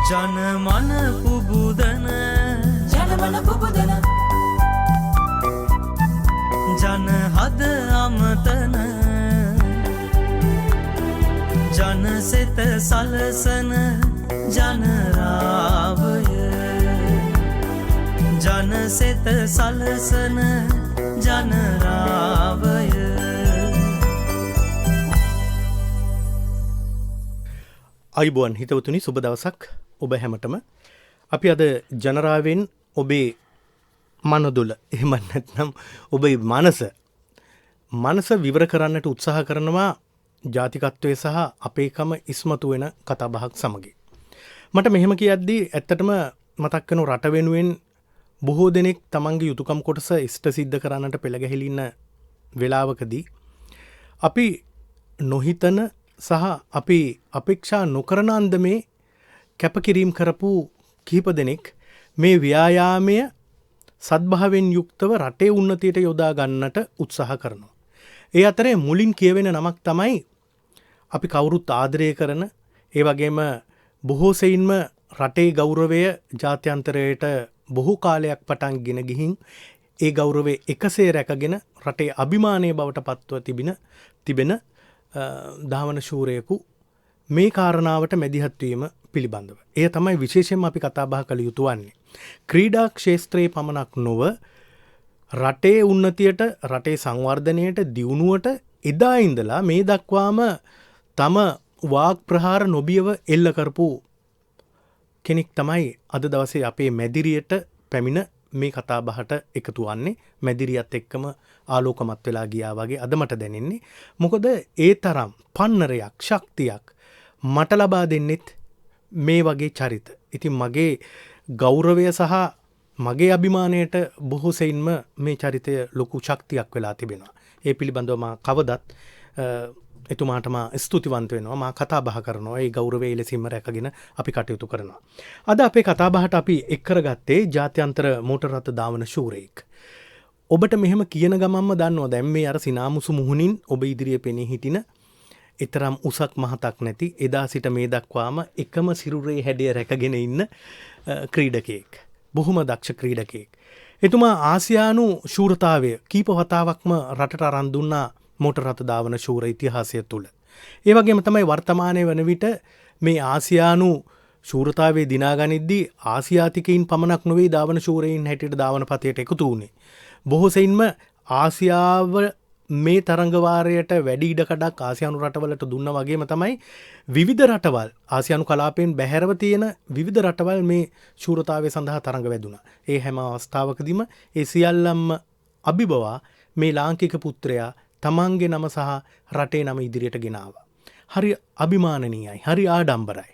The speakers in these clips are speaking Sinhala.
ජනමන පුබුදන ජනමන පුබුදන ජනහද අමතන ජනසෙත සලසන ජනරාවය ජනසෙත සලසන ජනරාවය. අයිබෝන් හිතවතුනි, සුබ දවසක් ඔබ හැමටම. අපි අද ජනරාවෙන් ඔබේ මනදුල එහෙම නැත්නම් ඔබේ මනස විවර කරන්නට උත්සාහ කරනවා ජාතිකත්වය සහ අපේකම ඉස්මතු වෙන කතාබහක් සමග. මට මෙහෙම කියද්දී ඇත්තටම මතක් වෙන රට වෙනුවෙන් බොහෝ දෙනෙක් තමන්ගේ යුතුයකම් කොටස ඉෂ්ට සිද්ධ කරන්නට පෙළ ගැහිලා ඉන්න වෙලාවකදී අපි නොහිතන සහ අපි අපේක්ෂා නොකරන අන්දමේ කැපකිරීම කරපු කීප දෙනෙක් මේ ව්‍යායාමය සද්භාවයෙන් යුක්තව රටේ උන්නතියට යොදා ගන්නට උත්සාහ කරනවා. ඒ අතරේ මුලින් කියවෙන නමක් තමයි අපි කවුරුත් ආදරය කරන, ඒ වගේම බොහෝ සෙයින්ම රටේ ගෞරවය ජාත්‍යන්තරයට බොහෝ කාලයක් පටන් ගෙන ගිහින් ඒ ගෞරවය එකසේ රැකගෙන රටේ අභිමානය බවට පත්ව තිබෙන ධාවන ශූරයෙකු මේ කාරණාවට මැදිහත් වීම පිළිබඳව. එය තමයි විශේෂයෙන්ම අපි කතා බහ කළ යුතු වන්නේ. ක්‍රීඩා ක්ෂේත්‍රයේ පමණක් නොව රටේ උන්නතියට, රටේ සංවර්ධනයට, දියුණුවට එදා ඉඳලා මේ දක්වාම තම වාග් ප්‍රහාර නොබියව එල්ල කරපු කෙනෙක් තමයි අද දවසේ අපේ මැදිරියට පැමිණ මේ කතා බහට එකතු වන්නේ. මැදිරියත් එක්කම ආලෝකමත් වෙලා ගියා වගේ අද මට දැනෙන්නේ. මොකද ඒ තරම් පන්නරයක්, ශක්තියක් මට ලබා දෙන්නෙත් මේ වගේ චරිත. ඉතින් මගේ ගෞරවය සහ මගේ අභිමානයට බොහෝ සෙයින්ම මේ චරිතය ලොකු ශක්තියක් වෙලා තිබෙනවා. ඒ පිළිබඳව මා කවදත් එතුමාට මා ස්තුතිවන්ත වෙනවා. මා කතා බහ කරනවා. ඒ ගෞරවය එලෙසින්ම රැකගෙන අපි කටයුතු කරනවා. අද අපේ කතා බහට අපි එක් කරගත්තේ ජාත්‍යන්තර මෝටර් රථ ධාවන ශූරයෙක්. ඔබට මෙහෙම කියන ගමන්ම දන්නවා දැන් මේ අර සිනාමුසු මුහුණින් ඔබ ඉදිරියේ පෙනී හිටින ඊතරම් උසක් මහතක් නැති එදා සිට මේ දක්වාම එකම සිරුරේ හැඩය රැකගෙන ඉන්න ක්‍රීඩකයෙක්. බොහොම දක්ෂ ක්‍රීඩකයෙක්. එතුමා ආසියානු ශූරතාවය කීප වතාවක්ම රටට අරන් දුන්නා මෝටර් රථ ධාවන ශූර ඉතිහාසය තුළ. ඒ වගේම තමයි වර්තමානයේ වන විට මේ ආසියානු ශූරතාවයේ දිනාගනිද්දී ආසියාතිකයින් පමණක් නොවේ ධාවන ශූරයින් හැටියට ධාවන පතයට එකතු වුණේ. බොහෝ සෙයින්ම ආසියාව මේ තරංගවාරයට වැඩි ඉඩකඩක් ආසියානු රටවලට දුන්න වගේම තමයි විවිධ රටවල් ආසියානු කලාපයෙන් බැහැරව තියෙන විවිධ රටවල් මේ ශූරතාවය සඳහා තරඟ වැදුණා. ඒ හැම අවස්ථාවකදීම ඒ සියල්ලම අභිබවා මේ ලාංකික පුත්‍රයා තමන්ගේ නම සහ රටේ නම ඉදිරියට ගෙනාවා. හරි අභිමානනීයයි, හරි ආඩම්බරයි.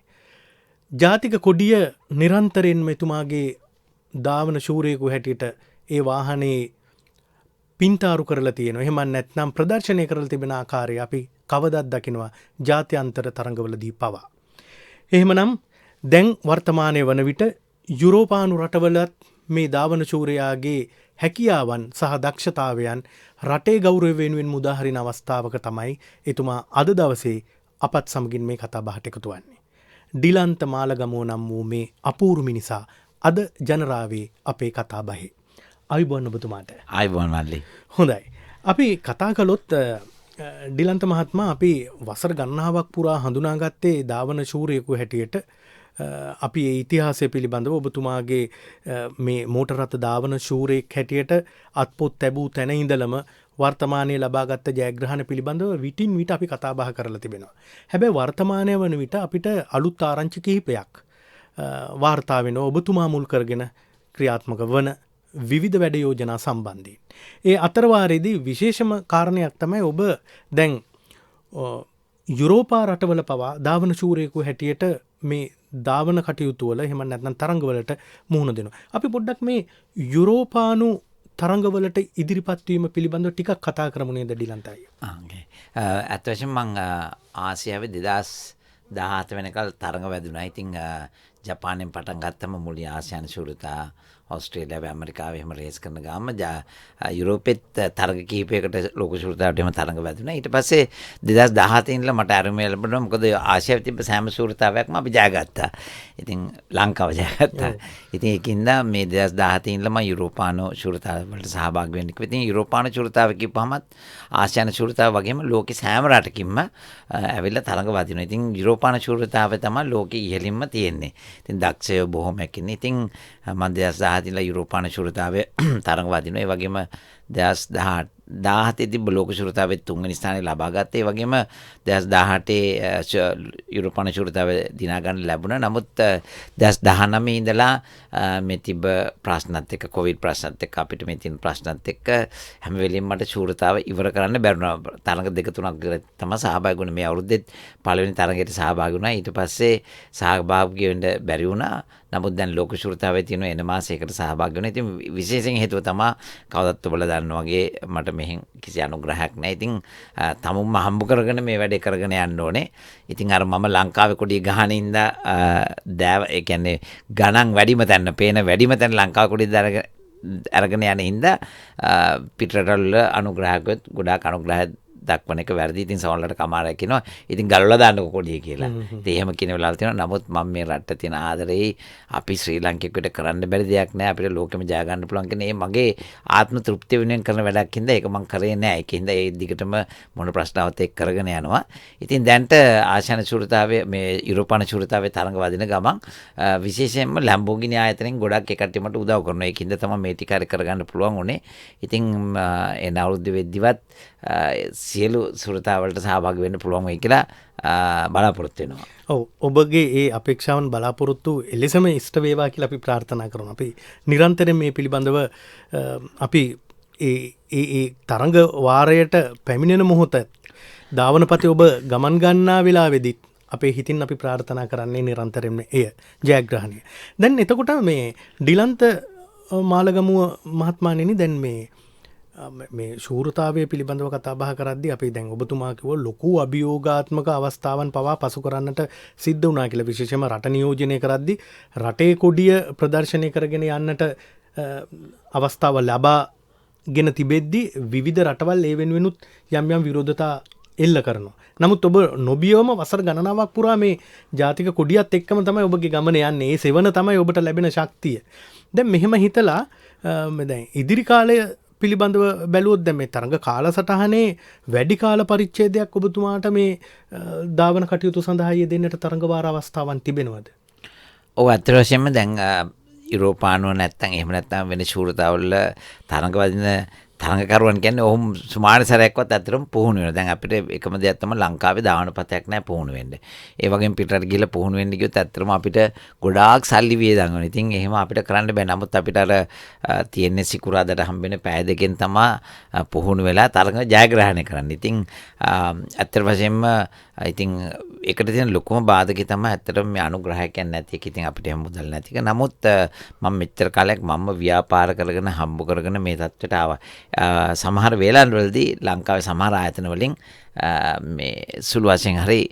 ජාතික කොඩිය නිරන්තරයෙන්ම එතුමාගේ ධාවන ශූරයෙකු හැටියට ඒ වාහනේ පින්තාරු කරලා තියෙනවා. එහෙම නැත්නම් ප්‍රදර්ශනය කරලා තිබෙන ආකාරය අපි කවදත් දකිනවා ජාත්‍යන්තර තරඟවලදී පවා. එහෙමනම් දැන් වර්තමානයේ වන විට යුරෝපානු රටවලත් මේ ධාවන ශූරයාගේ හැකියාවන් සහ දක්ෂතාවයන් රටේ ගෞරවය වෙනුවෙන් මුදා හරින අවස්ථාවක තමයි එතුමා අද දවසේ අපත් සමගින් මේ කතා බහට එකතු වන්නේ. ඩිලන්ත මාලගමෝ නම් වූ මේ අපූර්ව මිනිසා අද ජනරාවේ අපේ කතා බහේ. අයිබෝන් ඔබතුමාට. අයිබෝන් මල්ලි. හොඳයි. අපි කතා කළොත් ඩිලන්ත මහත්මයා අපි වසර ගණනාවක් පුරා හඳුනාගත්තේ ධාවන ශූරයෙකු හැටියට. අපි ඒ ඉතිහාසය පිළිබඳව ඔබතුමාගේ මේ මෝටර් රථ ධාවන ශූරයෙක් හැටියට අත්පොත් ලැබූ තැන ඉඳලම වර්තමානයේ ලබාගත් ජයග්‍රහණ පිළිබඳව විටින් විට අපි කතා බහ කරලා තිබෙනවා. හැබැයි වර්තමානය වන විට අපිට අලුත් ආරංචි කිහිපයක් වාර්තා වෙනවා ඔබතුමා මුල් කරගෙන ක්‍රියාත්මක වන විවිධ වැඩ යෝජනා සම්බන්ධයෙන්. ඒ අතරවාරයේදී විශේෂම කාරණයක් තමයි ඔබ දැන් යුරෝපා රටවල පවා ධාවන ශූරයෙකු හැටියට මේ ධාවන කටයුතු වල එහෙම නැත්නම් තරඟවලට මුහුණ දෙනවා. අපි පොඩ්ඩක් මේ යුරෝපානු තරඟවලට ඉදිරිපත් වීම පිළිබඳව ටිකක් කතා කරමු නේද ඩිලන්තයි. ඇත්ත වශයෙන්ම මම ආසියාවේ 2017 වෙනකල් තරඟ වැදුනා. ඉතින් ජපානයෙන් පටන් ගත්තම මුලින් ආසියානු ශූරතා ඔස්ට්‍රේලියාව ඇමරිකාව එහෙම රේස් කරන ගාම යුරෝපෙත් තරග කිහිපයකට ලෝක ශූරතාවට එහෙම තරඟ වැදුණා. ඊට පස්සේ 2017 ඉඳලා මට අරමුණ ලැබුණා. මොකද ආසියාවේ තිබ්බ සෑම ශූරතාවයක්ම අපි ජයගත්තා. ඉතින් ලංකාව ජයගත්තා. ඉතින් ඒකින්ද මේ 2017 ඉඳලා මම යුරෝපානු ශූරතාව වලට සහභාගී වෙන්න කිව්වා. ඉතින් යුරෝපානු ශූරතාව කිව්වහමත් ආසියානු ශූරතාව වගේම ලෝකේ සෑම රටකින්ම ඇවිල්ලා තරඟ වදිනවා. ඉතින් යුරෝපානු ශූරතාව තමයි ලෝකේ ඉහළින්ම තියෙන්නේ. ඉතින් දක්ෂයෝ බොහොමයක් ඉන්නේ. ඉතින් මම 2017 ඉඳලා යුරෝපානු ශූරතාවේ තරඟ වදිනවා. ඒ වගේම 2017 තිබ්බ ලෝක ශූරතාවේ තුන්වෙනි ස්ථානය ලබා ගත්තා. ඒ වගේම 2018 යුරෝපානු ශූරතාවේ දිනා ගන්න ලැබුණා. නමුත් 2019 ඉඳලා මේ තිබ්බ ප්‍රශ්නත් එක්ක කොවිඩ් ප්‍රශ්නත් එක්ක අපිට මේ තියෙන ප්‍රශ්නත් එක්ක හැම වෙලෙම මට ශූරතාව ඉවර කරන්න බැරුණා. තරඟ දෙක තුනක් තමයි සහභාගී වුණේ. මේ අවුරුද්දෙත් පළවෙනි තරඟයට සහභාගී වුණා. ඊට පස්සේ සහභාගී වෙන්න බැරි වුණා. නමුත් දැන් ලෝක ශූරතාවේ තියෙන එන මාසයකට සහභාගී වෙනවා. ඉතින් විශේෂයෙන් හේතුව තමයි කවදත් ඔබලා දන්නා වගේ මට මෙහෙන් කිසි අනුග්‍රහයක් නැහැ. ඉතින් තමුන්ම හම්බ කරගෙන මේ වැඩේ කරගෙන යන්න ඕනේ. ඉතින් අර මම ලංකාවේ කොඩිය ගහන ඉඳ ඒ කියන්නේ ගණන් වැඩිම තැන පේන වැඩිම තැන ලංකාවේ කොඩිය අරගෙන යන ඉඳ පිටරටවල අනුග්‍රහයත් ගොඩාක් අනුග්‍රහය දක්වන එක වැරදි. ඉතින් සමහරවිට කමාරයක් කියනවා ඉතින් ගලවලා දාන්නකො කොඩිය කියලා. ඉතින් එහෙම කියන වෙලාවල් තියෙනවා. නමුත් මම මේ රටට තියෙන ආදරේ අපි ශ්‍රී ලංකිකයෙකුට කරන්න බැරි දෙයක් නෑ. අපිට ලෝකෙම ජය ගන්න පුළුවන් කියන මගේ ආත්ම තෘප්තිය වෙනුවෙන් කරන වැඩක් හින්දා ඒක මම කරේ නෑ. ඒකින්ද ඒ දිගටම මොන ප්‍රශ්නාවත් එක්ක කරගෙන යනවා. ඉතින් දැන්ට ආසියානු ශූරතාවේ මේ යුරෝපානු ශූරතාවේ තරඟ වදින ගමන් විශේෂයෙන්ම ලැම්බෝගිනි ආයතනයෙන් ගොඩක් එකට මට උදව් කරනවා. ඒකින්ද තමයි මේ ටික හරි කරගන්න පුළුවන් උනේ. ඉතින් එන අවුරුද්ද වෙද්දිවත් සියලු සුරතාවලට සහභාගී වෙන්න පුළුවන් වෙයි කියලා බලාපොරොත්තු වෙනවා. ඔව් ඔබගේ ඒ අපේක්ෂාවන් බලාපොරොත්තු එලෙසම ඉෂ්ට වේවා කියලා අපි ප්‍රාර්ථනා කරනවා. අපි නිරන්තරයෙන් මේ පිළිබඳව අපි ඒ තරඟ වාරයට පැමිණෙන මොහොත ධාවනපතේ ඔබ ගමන් ගන්නා වෙලාවේදී අපේ හිතින් අපි ප්‍රාර්ථනා කරන්නේ නිරන්තරයෙන්ම එය ජයග්‍රහණය. දැන් එතකොට මේ ඩිලන්ත මාලගමුව මහත්මයාණෙනි දැන් මේ ශූරතාවය පිළිබඳව කතා බහ කරද්දී අපි දැන් ඔබතුමා කිව්ව ලොකු අභියෝගාත්මක අවස්ථාවන් පවා පසු කරන්නට සිද්ධ වුණා කියලා. විශේෂයෙන්ම රට නියෝජනය කරද්දී රටේ කොඩිය ප්‍රදර්ශනය කරගෙන යන්නට අවස්ථාව ලබාගෙන තිබෙද්දී විවිධ රටවල් ඒ වෙනුවෙනුත් යම් යම් විරෝධතා එල්ල කරනවා. නමුත් ඔබ නොබියවම වසර ගණනාවක් පුරා මේ ජාතික කොඩියත් එක්කම තමයි ඔබගේ ගමන යන්නේ. ඒ සෙවන තමයි ඔබට ලැබෙන ශක්තිය. දැන් මෙහෙම හිතලා දැන් ඉදිරි කාලය පිළිබඳව බැලුවොත් දැන් මේ තරඟ කාලසටහනේ වැඩි කාල පරිච්ඡේදයක් ඔබතුමාට මේ ධාවන කටයුතු සඳහා යෙදෙන්නට තරඟ වාර අවස්ථාවන් තිබෙනවද? ඔව් අත් වශයෙන්ම දැන් යුරෝපානුව නැත්තම් එහෙම නැත්තම් වෙන ශූරතාවල තරඟ වදින තරඟකරුවන් කියන්නේ ඔහුම සුමාන සැරයක්වත් ඇත්තටම පුහුණු වෙනවා. දැන් අපිට එකම දෙයක් තමයි ලංකාවේ දාවනපතයක් නැහැ පුහුණු වෙන්න. ඒ වගේම පිටරට ගිහලා පුහුණු වෙන්න ගියොත් ඇත්තටම අපිට ගොඩාක් සල්ලි වියදම් වෙනවා. ඉතින් එහෙම අපිට කරන්න බෑ. නමුත් අපිට අර තියෙන සිකුරාදට හම්බෙන පැය දෙකෙන් තමයි පුහුණු වෙලා තරඟ ජයග්‍රහණය කරන්න. ඉතින් ඇත්ත වශයෙන්ම ඉතින් ඒකට තියෙන ලොකුම බාධකේ තමයි ඇත්තටම මේ අනුග්‍රහයක් නැති එක. ඉතින් අපිට එහෙම මුදල් නැති එක. නමුත් මම මෙච්චර කාලයක් මම ව්‍යාපාර කරගෙන හම්බ කරගෙන මේ තත්ත්වයට ආවා. සමහර වේලාවලදී ලංකාවේ සමහර ආයතන වලින් මේ සුළු වශයෙන් හරි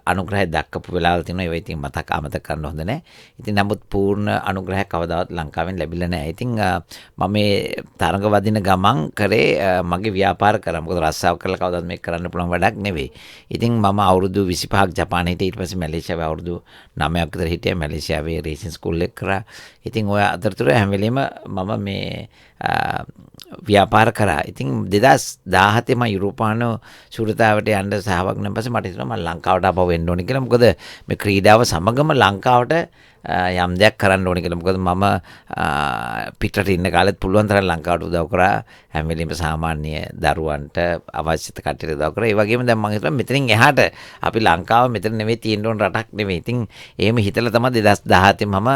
අනුග්‍රහය දක්වපු වෙලාවල් තියෙනවා. ඒවා ඉතින් අමතක කරන්න හොඳ නැහැ. ඉතින් නමුත් පූර්ණ අනුග්‍රහයක් කවදාවත් ලංකාවෙන් ලැබිලා නැහැ. ඉතින් මම මේ තරඟ වදින ගමන් කරේ මගේ ව්‍යාපාර කරා. මොකද රස්සාව කරලා කවදාවත් මේක කරන්න පුළුවන් වැඩක් නෙවෙයි. ඉතින් මම අවුරුදු 25ක් ජපානයේ හිටියා. ඊට පස්සේ මැලේසියාවේ අවුරුදු 9ක් විතර හිටියා. මැලේසියාවේ රේසින් ස්කූල් එක කරා. ඉතින් ඔය අතරතුර හැම වෙලෙම මම මේ ව්‍යාපාර කරා. ඉතින් 2017 මම යුරෝපානු ශූරතාවට යන්න සහභාගී වුණාන් පස්සේ මට හිතෙනවා මම ලංකාවට ආපහු එන්න ඕනේ කියලා. මොකද මේ ක්‍රීඩාව සමගම ලංකාවට යම් දෙයක් කරන්න ඕනේ කියලා. මොකද මම පිටරට ඉන්න කාලෙත් පුළුවන් තරම් ලංකාවට උදව් කරා. හැම වෙලෙම සාමාන්‍ය දරුවන්ට අවශ්‍ය කටයුතු උදව් කරා. ඒ වගේම දැන් මම හිතනවා මෙතනින් එහාට අපි ලංකාව මෙතන නෙවෙයි තියෙන්න ඕන රටක් නෙවෙයි. ඉතින් එහෙම හිතලා තමයි 2017 මම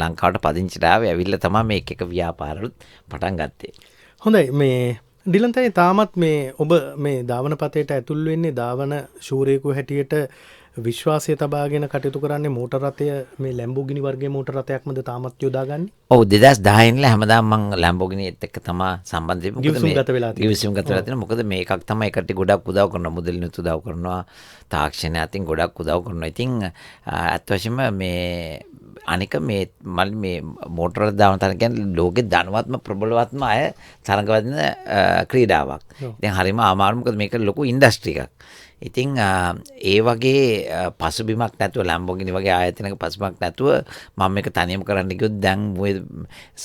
ලංකාවට පදිංචිට ආවේ. ඇවිල්ලා තමයි මේක එක ව්‍යාපාරවලුත් පටන් ගත්තේ. හොඳයි මේ ඩිලන්තයි තාමත් මේ ඔබ මේ ධාවන පතේට ඇතුල් වෙන්නේ ධාවන ශූරයෙකු හැටියට විශ්වාසය තබාගෙන කටයුතු කරන්නේ මෝටර් රථය මේ ලැම්බෝගිනි වර්ගයේ මෝටර් රථයක්මද තාමත් යොදාගන්නේ? ඔව් 2010 ඉඳලා හැමදාම මම ලැම්බෝගිනිත් එක්ක තමයි සම්බන්ධ වෙන්නේ. ගිවිසුම් ගත වෙලා තියෙනවා. ගිවිසුම් ගත වෙලා තියෙනවා. මොකද මේකක් තමයි එකට ගොඩක් උදව් කරනවා. මුදලිනුත් උදව් කරනවා. තාක්ෂණය අතින් ගොඩක් උදව් කරනවා. ඉතින් අත් වශයෙන්ම මේ අනික මේ මල් මේ මෝටර දාන තරඟ කියන්නේ ලෝකේ ධනවත්ම ප්‍රබලවත්ම අය තරඟ වදින ක්‍රීඩාවක්. ඉතින් හරිම අමාරු මොකද මේක ලොකු ඉන්ඩස්ට්‍රි එකක්. ඉතින් ඒ වගේ පසුබිමක් නැතුව ලැම්බෝගිනි වගේ ආයතනයක පසුබිමක් නැතුව මම මේක තනියම කරන්න ගියොත් දැන් මොකද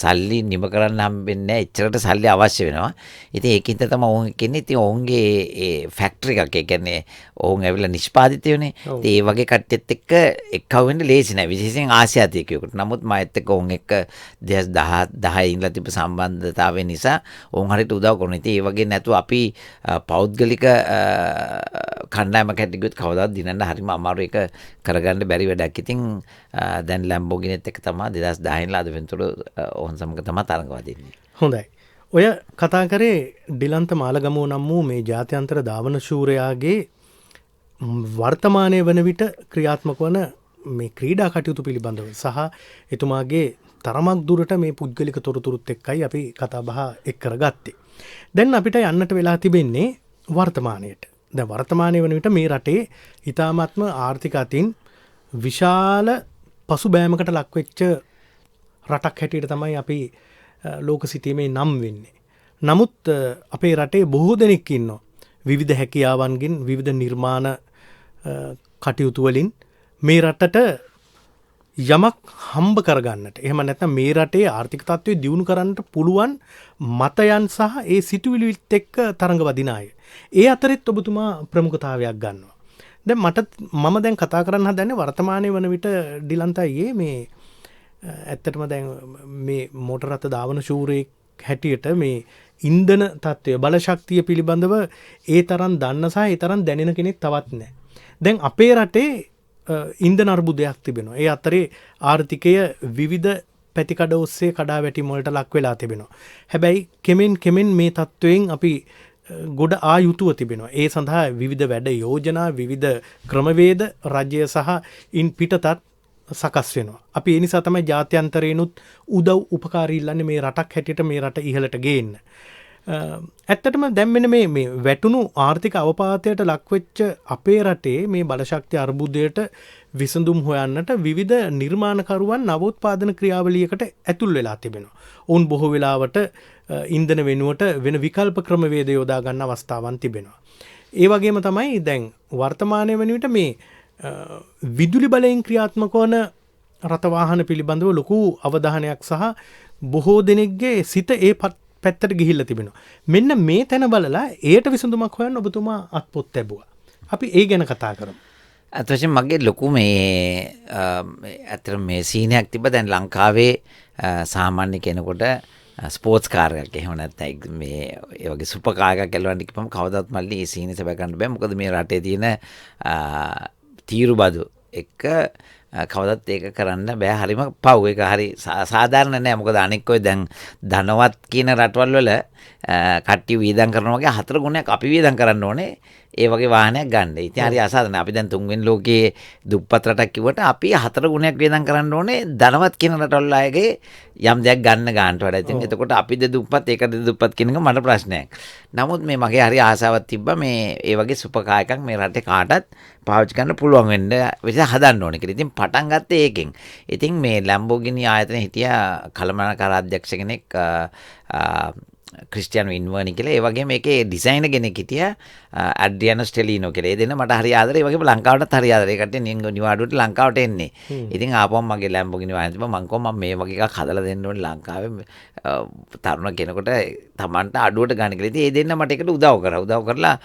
සල්ලි නිම කරන්න හම්බෙන්නේ නැහැ. එච්චරට සල්ලි අවශ්‍ය වෙනවා. ඉතින් ඒකින්ද තමයි ඕන් කියන්නේ. ඉතින් ඕන්ගේ ඒ ෆැක්ටරි එකක් ඒ කියන්නේ ඕන් ඇවිල්ලා නිෂ්පාදිත වෙන්නේ. ඉතින් ඒ වගේ කට්ටියත් එක්ක එක්කව වෙන්න ලේසි නෑ. විශේෂයෙන් ආසියාතිකයෙකුට. නමුත් මම එක්ක ඕන් එක්ක 2010 ඉඳලා තිබ්බ සම්බන්ධතාවය නිසා ඕන් හරියට උදව් කරනවා. ඉතින් ඒ වගේ නැතුව අපි පෞද්ගලික කණ්ඩායම කැටගුවත් කවදාවත් දිනන්න හරිම අමාරු එක කරගන්න බැරි වැඩක්. ඉතින් දැන් ලැම්බෝගිනිත් එක්ක තමයි 2010 ඉඳලා අද වෙනතුරු ඕන් සමග තමයි තරඟ වදින්නේ. හොඳයි. ඔය කතා කරේ ඩිලන්ත මාලගමුව නම් වූ මේ ජාත්‍යන්තර ධාවන ශූරයාගේ වර්තමානයේ වන විට ක්‍රියාත්මක වන මේ ක්‍රීඩා කටයුතු පිළිබඳව සහ එතුමාගේ තරමක් දුරට මේ පුද්ගලික තොරතුරුත් එක්කයි අපි කතා බහ එක් කරගත්තේ. දැන් අපිට යන්නට වෙලා තිබෙන්නේ වර්තමානයට. දැන් වර්තමානයේ වන විට මේ රටේ ඊ타මාත්ම ආර්ථික අතින් විශාල පසුබෑමකට ලක්වෙච්ච රටක් හැටියට තමයි අපි ලෝක සිතීමේ නම් වෙන්නේ. නමුත් අපේ රටේ බොහෝ දෙනෙක් ඉන්නවා විවිධ හැකියාවන්ගෙන් විවිධ නිර්මාණ කටයුතු වලින් මේ රටට යමක් හම්බ කරගන්නට එහෙම නැත්නම් මේ රටේ ආර්ථික තත්ත්වය දියුණු කරන්නට පුළුවන් මතයන් සහ ඒ සිතුවිලිත් එක්ක තරඟ වදින අය. ඒ අතරෙත් ඔබතුමා ප්‍රමුඛතාවයක් ගන්නවා. දැන් මම දැන් කතා කරන්න හදන්නේ වර්තමානයේ වන විට ඩිලන්ත අයියේ මේ ඇත්තටම දැන් මේ මෝටර රථ ධාවන ශූරයෙක් හැටියට මේ ඉන්ධන තත්ත්වය බල ශක්තිය පිළිබඳව ඒ තරම් දන්න සහ ඒ තරම් දැනෙන කෙනෙක් තවත් නැහැ. දැන් අපේ රටේ ඉන්ධන අර්බුදයක් තිබෙනවා. ඒ අතරේ ආර්ථිකය විවිධ පැතිකඩ ඔස්සේ කඩා වැටීම් වලට ලක් වෙලා තිබෙනවා. හැබැයි කෙමෙන් මේ තත්ත්වයෙන් අපි ගොඩ ආයුතුව තිබෙනවා. ඒ සඳහා විවිධ වැඩ යෝජනා විවිධ ක්‍රමවේද රජය සහ ඉන් පිටතත් සකස් වෙනවා. අපි ඒ නිසා තමයි ජාත්‍යන්තරේනුත් උදව් උපකාර ඉල්ලන්නේ මේ රටක් හැටියට මේ රට ඉහළට ගේන්න. ඇත්තටම දැන් මෙන්න මේ වැටුණු ආර්ථික අවපාතයට ලක්වෙච්ච අපේ රටේ මේ බලශක්ති අර්බුදයට විසඳුම් හොයන්නට විවිධ නිර්මාණකරුවන් නවෝත්පාදන ක්‍රියාවලියකට ඇතුල් වෙලා තිබෙනවා. ඔවුන් බොහෝ වෙලාවට ඉන්ධන වෙනුවට වෙන විකල්ප ක්‍රමවේද යොදා ගන්න අවස්ථාවන් තිබෙනවා. ඒ වගේම තමයි දැන් වර්තමානයේ වෙන විට මේ විදුලි බලයෙන් ක්‍රියාත්මක වන රථ වාහන පිළිබඳව ලොකු අවධානයක් සහ බොහෝ දෙනෙක්ගේ සිත ඒ පැත්තට ගිහිල්ලා තිබෙනවා. මෙන්න මේ තැන බලලා ඒට විසඳුමක් හොයන්න ඔබතුමා අත්පොත් ලැබුවා. අපි ඒ ගැන කතා කරමු. අතවශයෙන් මගේ ලොකු මේ ඇත්තට මේ සීනයක් තිබ්බ දැන් ලංකාවේ සාමාන්‍ය කෙනෙකුට ස්පෝර්ට්ස් කාර් එකක් එහෙම නැත්නම් මේ ඒ වගේ සුපර් කාර් එකක් ගලවන්න කිව්වම කවදාවත් මල්ලි ඒ සීනේ සබ ගන්න බෑ. මොකද මේ රටේ තියෙන තීරුබදු එක්ක කවදත් ඒක කරන්න බෑ. හරිම පව්. ඒක හරි සාධාරණ නෑ. මොකද අනෙක් ඔය දැන් ධනවත් කියන රටවල් වල කට්ටිය වීදම් කරනවා වගේ 4 ගුණයක් අපි වීදම් කරන්න ඕනේ ඒ වගේ වාහනයක් ගන්න. ඉතින් හරි අසාධාරණයි. අපි දැන් තුන්වෙනි ලෝකයේ දුප්පත් රටක් කිව්වට අපි 4 ගුණයක් වීදම් කරන්න ඕනේ ධනවත් කියන රටවල් අයගේ යම් දෙයක් ගන්න ගන්නට වඩා. ඉතින් එතකොට අපිද දුප්පත් ඒකද දුප්පත් කියන එක මට ප්‍රශ්නයක්. නමුත් මේ මගේ හරි ආසාවක් තිබ්බා මේ ඒ වගේ සුපර් කාර් එකක් මේ රටේ කාටත් පාවිච්චි කරන්න පුළුවන් වෙන්න විදිහ හදන්න ඕනේ කියලා. ඉතින් පටන් ගත්තේ ඒකෙන්. ඉතින් මේ ලැම්බෝගිනි ආයතනයේ හිටියා කළමනාකාර අධ්‍යක්ෂ කෙනෙක් ක්‍රිස්ටියානෝ ඉන්වර්නි කියලා. ඒ වගේම මේකේ ඩිසයිනර් කෙනෙක් හිටියා ඇඩ්‍රියානෝ ස්ටෙලිනෝ කියලා. ඒ දෙන්න මට හරි ආදරේ. ඒ වගේම ලංකාවටත් හරි ආදරේ. ඒ කට්ටිය නිවාඩුවට ලංකාවට එන්නේ. ඉතින් ආපුවම මගේ ලැම්බෝගිනි වාහනේ තිබ්බා. මං කිව්වා මම මේ වගේ එකක් හදලා දෙන්න ඕනේ ලංකාවේ තරුණ කෙනෙකුට Tamanට අඩුවට ගන්න කියලා. ඉතින් ඒ දෙන්න මට ඒකට උදව් කරා. උදව් කරලා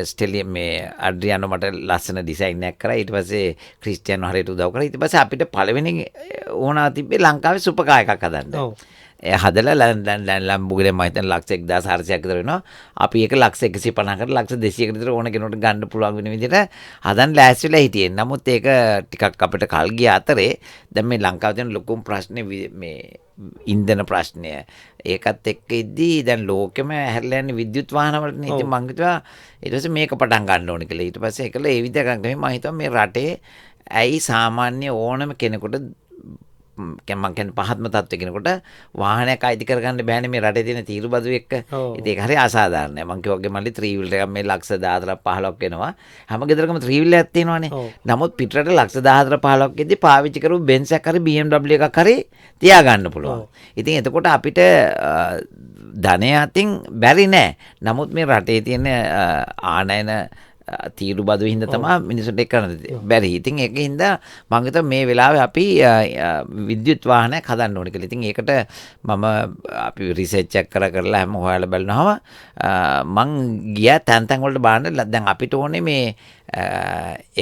ස්ටෙලි මේ ඇඩ්‍රියානෝ මට ලස්සන ඩිසයින් එකක් කරා. ඊට පස්සේ ක්‍රිස්ටියානෝ හරියට උදව් කරා. ඊට පස්සේ අපිට පළවෙනි ඕනා තිබ්බේ ලංකාවේ සුපර් කාර් එකක් හදන්න. හදලා ලම්බුගේ මම හිතන ලක්ෂ 1400ක් විතර වෙනවා. අපි ඒක ලක්ෂ 150කට ලක්ෂ 200කට විතර ඕන කෙනෙකුට ගන්න පුළුවන් වෙන විදිහට හදන්න ලෑස්තිලා හිටියේ. නමුත් ඒක ටිකක් අපිට කල් ගිය අතරේ දැන් මේ ලංකාවේ තියෙන ලොකුම ප්‍රශ්නේ මේ ඉන්ධන ප්‍රශ්නය. ඒකත් එක්ක ඉද්දී දැන් ලෝකෙම හැරිලා යන්නේ විද්‍යුත් වාහන වලටනේ. ඉතින් මං හිතුවා ඊට පස්සේ මේක පටන් ගන්න ඕනේ කියලා. ඊට පස්සේ ඒකල ඒ විදිහට ගන්න මම හිතුවා මේ රටේ ඇයි සාමාන්‍ය ඕනම කෙනෙකුට මම කියන්නේ පහත්ම තත්ත්වයේ කෙනෙකුට වාහනයක් අයිති කරගන්න බෑනේ මේ රටේ තියෙන තීරු බදු එක්ක. ඉතින් ඒක හරි අසාධාරණයි. මං කිව්වාගේ මල්ලි 3 wheeler එකක් මේ ලක්ෂ 14 15ක් වෙනවා. හැම ගෙදරකම 3 wheeler එකක් තියෙනවානේ. නමුත් පිටරට ලක්ෂ 14 15ක් ඉද්දි පාවිච්චි කරපු Benz එකක් හරි BMW එකක් හරි තියා ගන්න පුළුවන්. ඉතින් එතකොට අපිට ධනය අතින් බැරි නෑ. නමුත් මේ රටේ තියෙන ආනයන තීරු බදු හින්දා තමයි මිනිස්සුන්ට ඒක කරන්න බැරි. ඉතින් ඒක හින්දා මම හිතුවා මේ වෙලාවේ අපි විද්‍යුත් වාහනයක් හදන්න ඕනේ කියලා. ඉතින් ඒකට මම අපි රිසර්ච් එකක් කරලා හැම හොයලා බලනවාම මං ගියා තැන් වලට බලන්න. දැන් අපිට ඕනේ මේ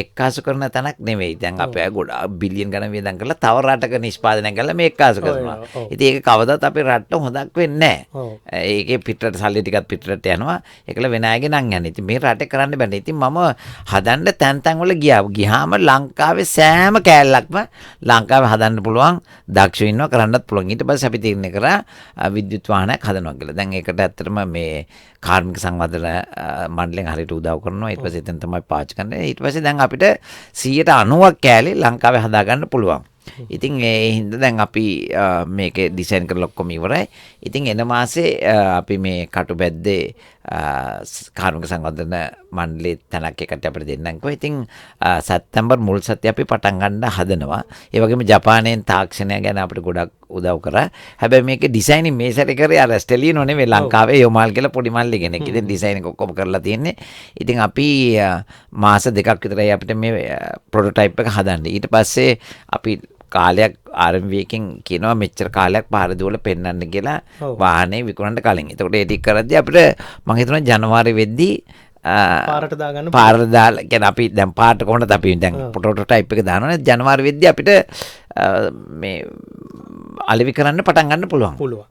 එක්කාසු කරන තැනක් නෙවෙයි. දැන් අපේ ගොඩාක් බිලියන් ගණන් වියදම් කරලා තව රටක නිෂ්පාදනය කරලා මේ එක්කාසු කරනවා. ඉතින් ඒක කවදාවත් අපේ රටට හොඳක් වෙන්නේ නැහැ. ඒකේ පිටරට සල්ලි ටිකක් පිටරට යනවා. ඒකල වෙන අයගේ නම් යන්නේ. ඉතින් මේ රටේ කරන්න බෑ. ඉතින් මම හදන්න තැන් වල ගියාම ලංකාවේ සෑම කෑල්ලක්ම ලංකාවේ හදන්න පුළුවන් දක්ෂ ඉන්නවා කරන්නත් පුළුවන්. ඊට පස්සේ අපි තීරණය කරා විද්‍යුත් වාහනයක් හදනවා කියලා. දැන් ඒකට ඇත්තටම මේ කාර්මික සංවර්ධන මණ්ඩලයෙන් හරියට උදව් කරනවා. ඊට පස්සේ එතන තමයි පාවිච්චි කරන්නේ. ඊට පස්සේ දැන් අපිට 90ක් කෑලි ලංකාවේ හදාගන්න පුළුවන්. ඉතින් ඒ හින්දා දැන් අපි මේකේ ඩිසයින් කරලා ඔක්කොම ඉවරයි. ඉතින් එන මාසේ අපි මේ කටුබැද්දේ කාර්මික සංවර්ධන මණ්ඩලයේ තැනක් එකට අපිට දෙන්නම්කෝ. ඉතින් සැප්තැම්බර් මුල් සතියේ අපි පටන් ගන්න හදනවා. ඒ වගේම ජපානයෙන් තාක්ෂණය ගැන අපිට ගොඩක් උදව් කරා. හැබැයි මේකේ ඩිසයිනින් මේ සැරේ කරේ අර ස්ටෙලිනෝ නෙවෙයි ලංකාවේ යොමාල් කියලා පොඩි මල්ලි කෙනෙක්. ඉතින් ඩිසයින් එක ඔක්කොම කරලා තියෙන්නේ. ඉතින් අපි මාස 2ක් විතරයි අපිට මේ ප්‍රොටෝටයිප් එක හදන්නේ. ඊට පස්සේ අපි කාලයක් RMV එකෙන් කියනවා මෙච්චර කාලයක් පාර දුවල පෙන්වන්න කියලා වාහනේ විකුණන්න කලින්. එතකොට ඒ ටික කරද්දී අපිට මම හිතනවා ජනවාරි වෙද්දී පාරට දාලා කියන්නේ අපි දැන් පාරට කොහොමද අපි දැන් ප්‍රොටෝටයිප් එක දානවනේ ජනවාරි වෙද්දී අපිට මේ අලෙවි කරන්න පටන් ගන්න පුළුවන්.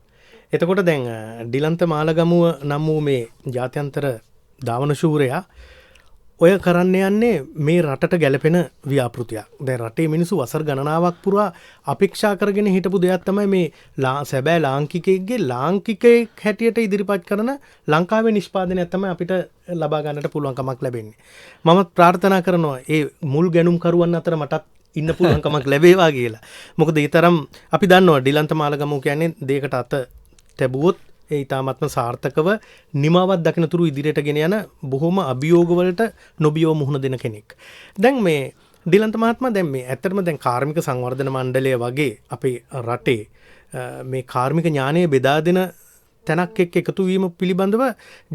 එතකොට දැන් ඩිලන්ත මාලගමුව නම් වූ මේ ජාත්‍යන්තර ධාවන ශූරයා ඔය කරන්න යන්නේ මේ රටට ගැලපෙන ව්‍යාපෘතියක්. දැන් රටේ මිනිස්සු වසර ගණනාවක් පුරා අපේක්ෂා කරගෙන හිටපු දෙයක් තමයි මේ සැබෑ ලාංකිකයෙක්ගේ ලාංකිකයෙක් හැටියට ඉදිරිපත් කරන ලංකාවේ නිෂ්පාදනයක් තමයි අපිට ලබා ගන්නට පුළුවන්කමක් ලැබෙන්නේ. මම ප්‍රාර්ථනා කරනවා ඒ මුල් ගැනුම් කරුවන් අතර මටත් ඉන්න පුළුවන්කමක් ලැබේවා කියලා. මොකද ඒ තරම් අපි දන්නවා ඩිලන්ත මාලගමුව කියන්නේ දෙයකට අත තැබුවොත් ඒ ඉතාමත්ම සාර්ථකව නිමාවත් දකිනතුරු ඉදිරියට ගෙන යන බොහොම අභියෝගවලට නොබියව මුහුණ දෙන කෙනෙක්. දැන් මේ ඩිලන්ත මහත්මයා දැන් මේ ඇත්තටම දැන් කාර්මික සංවර්ධන මණ්ඩලය වගේ අපේ රටේ මේ කාර්මික ඥානය බෙදා දෙන තැනක් එක්ක එකතු වීම පිළිබඳව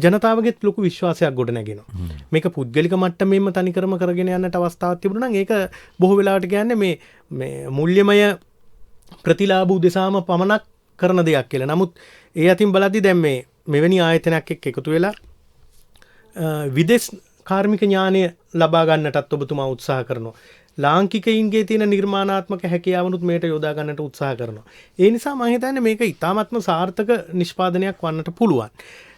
ජනතාවගෙත් ලොකු විශ්වාසයක් ගොඩ නැගෙනවා. මේක පුද්ගලික මට්ටමේම තනිකරම කරගෙන යන්නට අවස්ථාවක් තිබුණා නම් ඒක බොහෝ වෙලාවට කියන්නේ මේ මුල්‍යමය ප්‍රතිලාභ උදෙසාම පමණක් කරන දෙයක් කියලා. නමුත් ඒ අතින් බලද්දි දැන් මේ මෙවැනි ආයතනයක් එක්ක එකතු වෙලා විදේශ කාර්මික ඥානය ලබා ගන්නටත් ඔබතුමා උත්සාහ කරනවා. ලාංකිකයින්ගේ තියෙන නිර්මාණාත්මක හැකියාවනුත් මේට යොදා ගන්නට උත්සාහ කරනවා. ඒ නිසා මම හිතන්නේ මේක ඉතාමත්ම සාර්ථක නිෂ්පාදනයක් වන්නට පුළුවන්.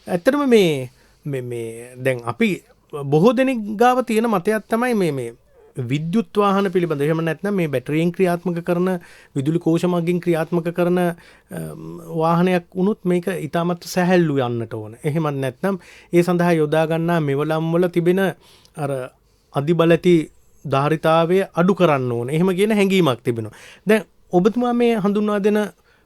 ඇත්තටම මේ දැන් අපි බොහෝ දෙනෙක් ගාව තියෙන මතයක් තමයි මේ විද්‍යුත් වාහන පිළිබඳ. එහෙම නැත්නම් මේ බැටරියෙන් ක්‍රියාත්මක කරන විදුලි කෝෂ මගින් ක්‍රියාත්මක කරන වාහනයක් වුණොත් මේක ඉතාමත් සැහැල්ලු යන්නට ඕන. එහෙම නැත්නම් ඒ සඳහා යොදා ගන්නා මෙවලම් වල තිබෙන අර අධිබලති ධාරිතාවය අඩු කරන්න ඕන. එහෙම කියන හැඟීමක් තිබෙනවා. දැන් ඔබතුමා මේ හඳුන්වා දෙන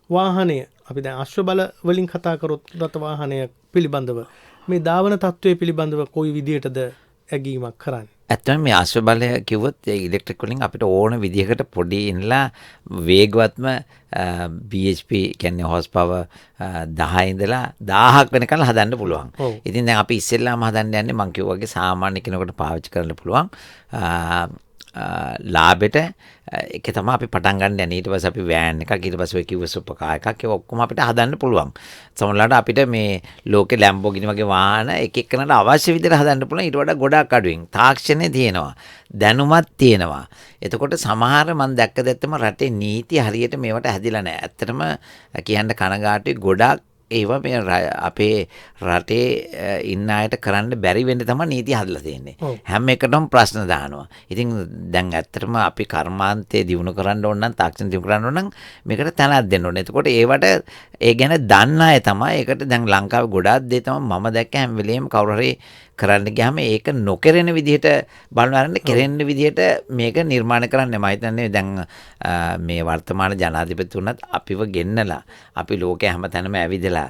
වාහනය අපි දැන් අශ්ව බල වලින් කතා කරොත් රත වාහනය පිළිබඳව මේ ධාවන තත්ත්වය පිළිබඳව කොයි විදියටද ඇගීමක් කරන්නේ? ඇත්තම මේ අශ්ව බලය කිව්වොත් ඒ ඉලෙක්ට්‍රික් වලින් අපිට ඕන විදිහකට පොඩි ඉන්නලා වේගවත්ම BHP කියන්නේ හොස් පවර් 10 ඉඳලා 1000ක් වෙනකල් හදන්න පුළුවන්. ඉතින් දැන් අපි ඉස්සෙල්ලාම හදන්න යන්නේ මම කිව්වා වගේ සාමාන්‍ය කෙනෙකුට පාවිච්චි කරන්න පුළුවන් ලාබෙට එක තමයි අපි පටන් ගන්න යන්නේ. ඊට පස්සේ අපි වෑන් එකක්, ඊට පස්සේ ඔය කිව්ව සුපර් කාර් එකක්, ඒ ඔක්කොම අපිට හදන්න පුළුවන්. සමහරවිට අපිට මේ ලෝකේ ලැම්බෝගිනි වගේ වාහන එක එකනට අවශ්‍ය විදිහට හදන්න පුළුවන්. ඊට වඩා ගොඩාක් අඩුවෙන්. තාක්ෂණය තියෙනවා. දැනුමත් තියෙනවා. එතකොට සමහර මම දැක්කම රටේ නීති හරියට මේවට හැදිලා නැහැ. ඇත්තටම කියන්න කනගාටුයි ගොඩාක් ඒවා මේ අපේ රටේ ඉන්න අයට කරන්න බැරි වෙන්න තමයි නීති හදලා තියෙන්නේ. හැම එකටම ප්‍රශ්න දානවා. ඉතින් දැන් ඇත්තටම අපි කර්මාන්තයේ දිනු කරන්න ඕන නම් තාක්ෂණ දිනු කරන්න ඕන නම් මේකට තැනක් දෙන්න ඕනේ. එතකොට ඒවට ඒ ගැන දන්න අය තමයි ඒකට දැන් ලංකාවේ ගොඩාක් දේ තමයි මම දැක්ක හැම වෙලෙම කවුරු හරි කරන්න ගියාම ඒක නොකරන විදිහට බලනවාරන්නේ කෙරෙන්න විදිහට මේක නිර්මාණය කරන්න. මම හිතන්නේ දැන් මේ වර්තමාන ජනාධිපතිතුමත් අපිව ගෙන්නලා අපි ලෝකයේ හැමතැනම ඇවිදලා